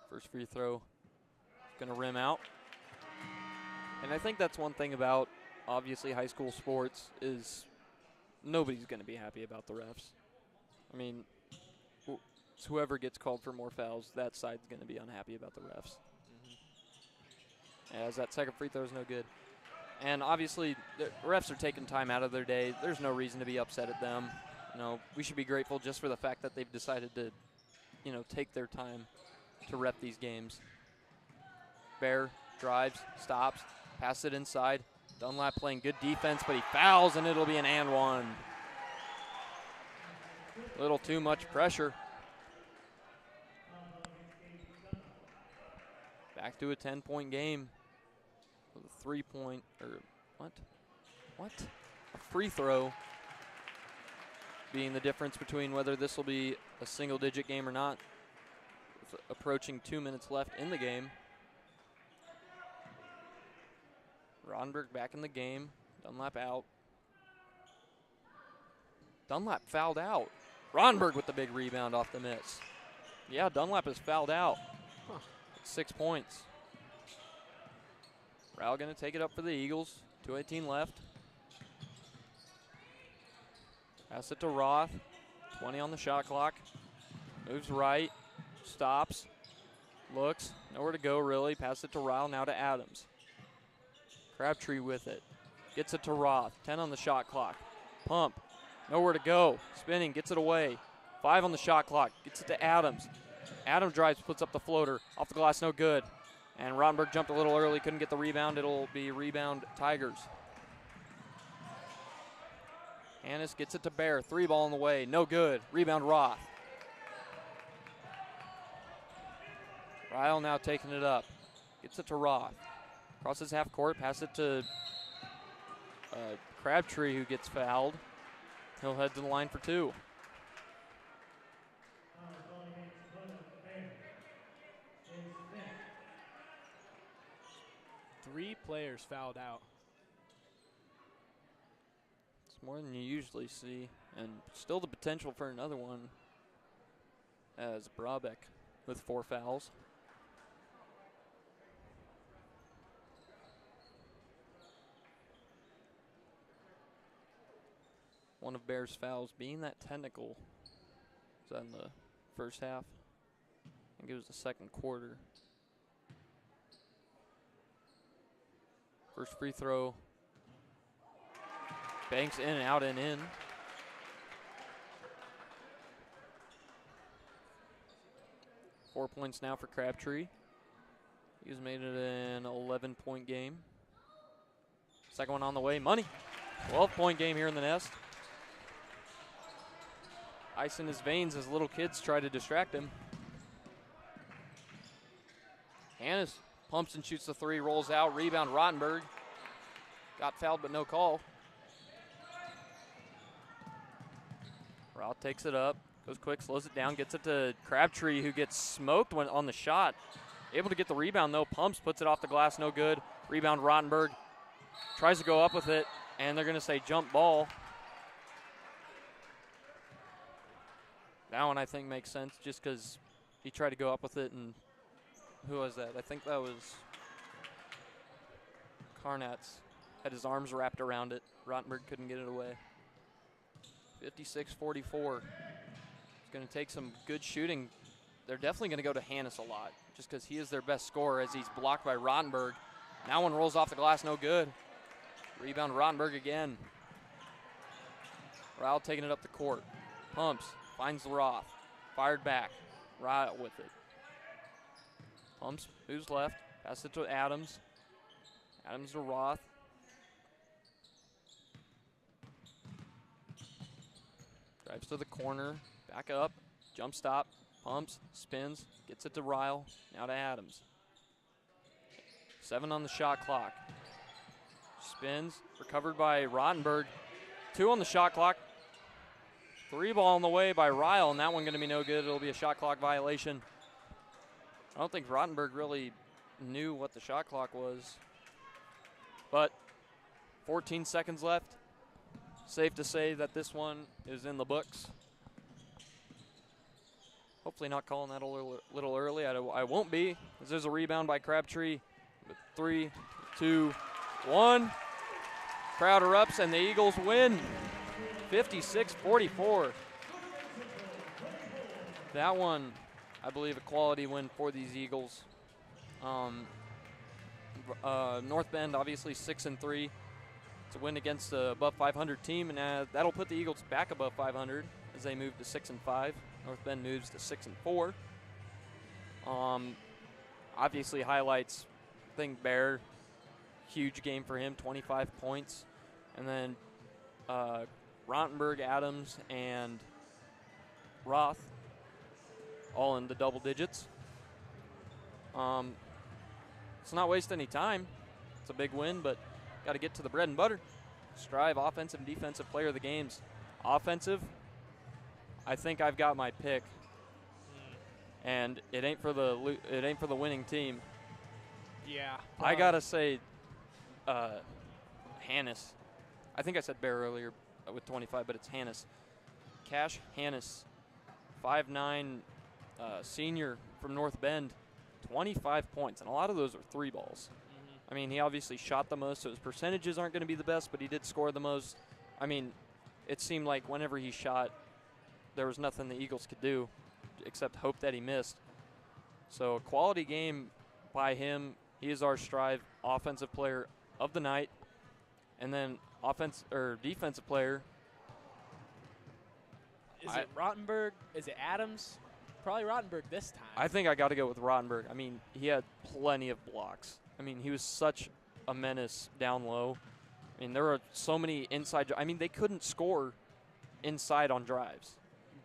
First free throw going to rim out. And I think that's one thing about, obviously, high school sports is nobody's going to be happy about the refs. I mean, whoever gets called for more fouls, that side's going to be unhappy about the refs. As that second free throw is no good. And obviously, the refs are taking time out of their day. There's no reason to be upset at them. You know, we should be grateful just for the fact that they've decided to, you know, take their time to rep these games. Bear drives, stops, passes it inside. Dunlap playing good defense, but he fouls, and it'll be an and one. A little too much pressure. Back to a 10-point game with a 3-point, or what? A free throw being the difference between whether this will be a single-digit game or not. With approaching 2 minutes left in the game. Rodenberg back in the game. Dunlap out. Dunlap fouled out. Rodenberg with the big rebound off the miss. Yeah, Dunlap is fouled out. 6 points. Rowell going to take it up for the Eagles. 2:18 left. Pass it to Roth. 20 on the shot clock. Moves right. Stops. Looks. Nowhere to go, really. Pass it to Ryle. Now to Adams. Crabtree with it. Gets it to Roth. 10 on the shot clock. Pump. Nowhere to go. Spinning. Gets it away. 5 on the shot clock. Gets it to Adams. Adams drives, puts up the floater. Off the glass, no good. And Rodenberg jumped a little early. Couldn't get the rebound. It'll be rebound Tigers. Hannes gets it to Bear. 3 ball in the way. No good. Rebound Roth. Ryle now taking it up. Gets it to Roth. Crosses half court. Pass it to Crabtree, who gets fouled. He'll head to the line for 2. Three players fouled out. It's more than you usually see, and still the potential for another one as Brabeck with 4 fouls. One of Bears' fouls being that technical. Was that in the first half? I think it was the second quarter. First free throw. Banks in and out and in. Four points now for Crabtree. He's made it an 11-point game. Second one on the way. Money. 12-point game here in the Nest. Ice in his veins as little kids try to distract him. Hannes pumps and shoots the 3, rolls out. Rebound Rodenberg. Got fouled but no call. Rao takes it up, goes quick, slows it down, gets it to Crabtree, who gets smoked when on the shot. Able to get the rebound though. Pumps, puts it off the glass, no good. Rebound Rodenberg. Tries to go up with it, and they're going to say jump ball. That one I think makes sense just because he tried to go up with it, and who was that? I think that was Carnatz. Had his arms wrapped around it. Rotenberg couldn't get it away. 56-44. It's going to take some good shooting. They're definitely going to go to Hannes a lot just because he is their best scorer as he's blocked by Rotenberg. Now one rolls off the glass, no good. Rebound Rotenberg again. Ryle taking it up the court. Pumps. Finds the Roth. Fired back. Ryle with it. Pumps. Who's left? Pass it to Adams. Adams to Roth. Drives to the corner. Back up. Jump stop. Pumps. Spins. Gets it to Ryle. Now to Adams. 7 on the shot clock. Spins. Recovered by Rotenberg. 2 on the shot clock. 3 ball on the way by Ryle, and that one going to be no good. It'll be a shot clock violation. I don't think Rotenberg really knew what the shot clock was. But 14 seconds left. Safe to say that this one is in the books. Hopefully not calling that a little early. I won't be, as there's a rebound by Crabtree. With 3, 2, 1. Crowd erupts, and the Eagles win. 56-44. That one, I believe, a quality win for these Eagles. North Bend, obviously 6-3. It's a win against the above 500 team, and that'll put the Eagles back above 500 as they move to 6-5. North Bend moves to 6-4. Obviously highlights, I think Bear huge game for him, 25 points. And then Rottenberg, Adams, and Roth all in the double digits. Let's not waste any time. It's a big win, but got to get to the bread and butter. Strive offensive and defensive player of the games. Offensive, I think I've got my pick, and it ain't for the winning team. Yeah. I gotta say, Hannes. I think I said Bear earlier with 25, but it's Hannes. Cash Hannes, 5'9", senior from North Bend, 25 points, and a lot of those are 3 balls. I mean, he obviously shot the most, so his percentages aren't going to be the best, but he did score the most. I mean, it seemed like whenever he shot, there was nothing the Eagles could do except hope that he missed. So a quality game by him. He is our Strive offensive player of the night. And then defensive player. Is it Rottenberg? Is it Adams? Probably Rottenberg this time. I think I got to go with Rottenberg. I mean, he had plenty of blocks. I mean, he was such a menace down low. I mean, there were so many inside. I mean, they couldn't score inside on drives.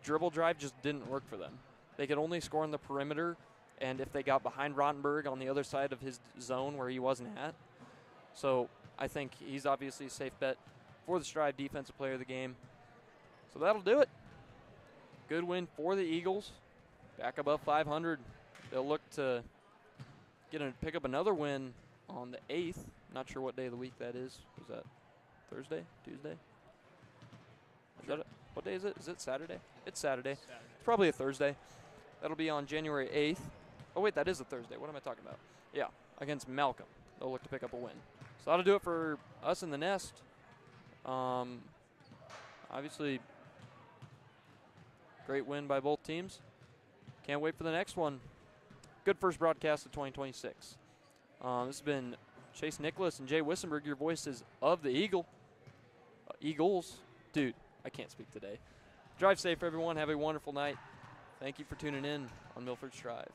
Dribble drive just didn't work for them. They could only score on the perimeter, and if they got behind Rottenberg on the other side of his zone where he wasn't at. So I think he's obviously a safe bet for the Strive defensive player of the game. So that'll do it. Good win for the Eagles. Back above 500. They'll look to pick up another win on the 8th. Not sure what day of the week that is. Is that Thursday? Tuesday? What day is it? Is it Saturday? It's Saturday. It's probably a Thursday. That'll be on January 8th. Oh, wait, that is a Thursday. What am I talking about? Yeah, against Malcolm. They'll look to pick up a win. So that'll do it for us in the Nest. Obviously, great win by both teams. Can't wait for the next one. Good first broadcast of 2026. This has been Chase Nicholas and Jay Wissenberg, your voices of the Eagles. Dude, I can't speak today. Drive safe, everyone. Have a wonderful night. Thank you for tuning in on Milford's Drive.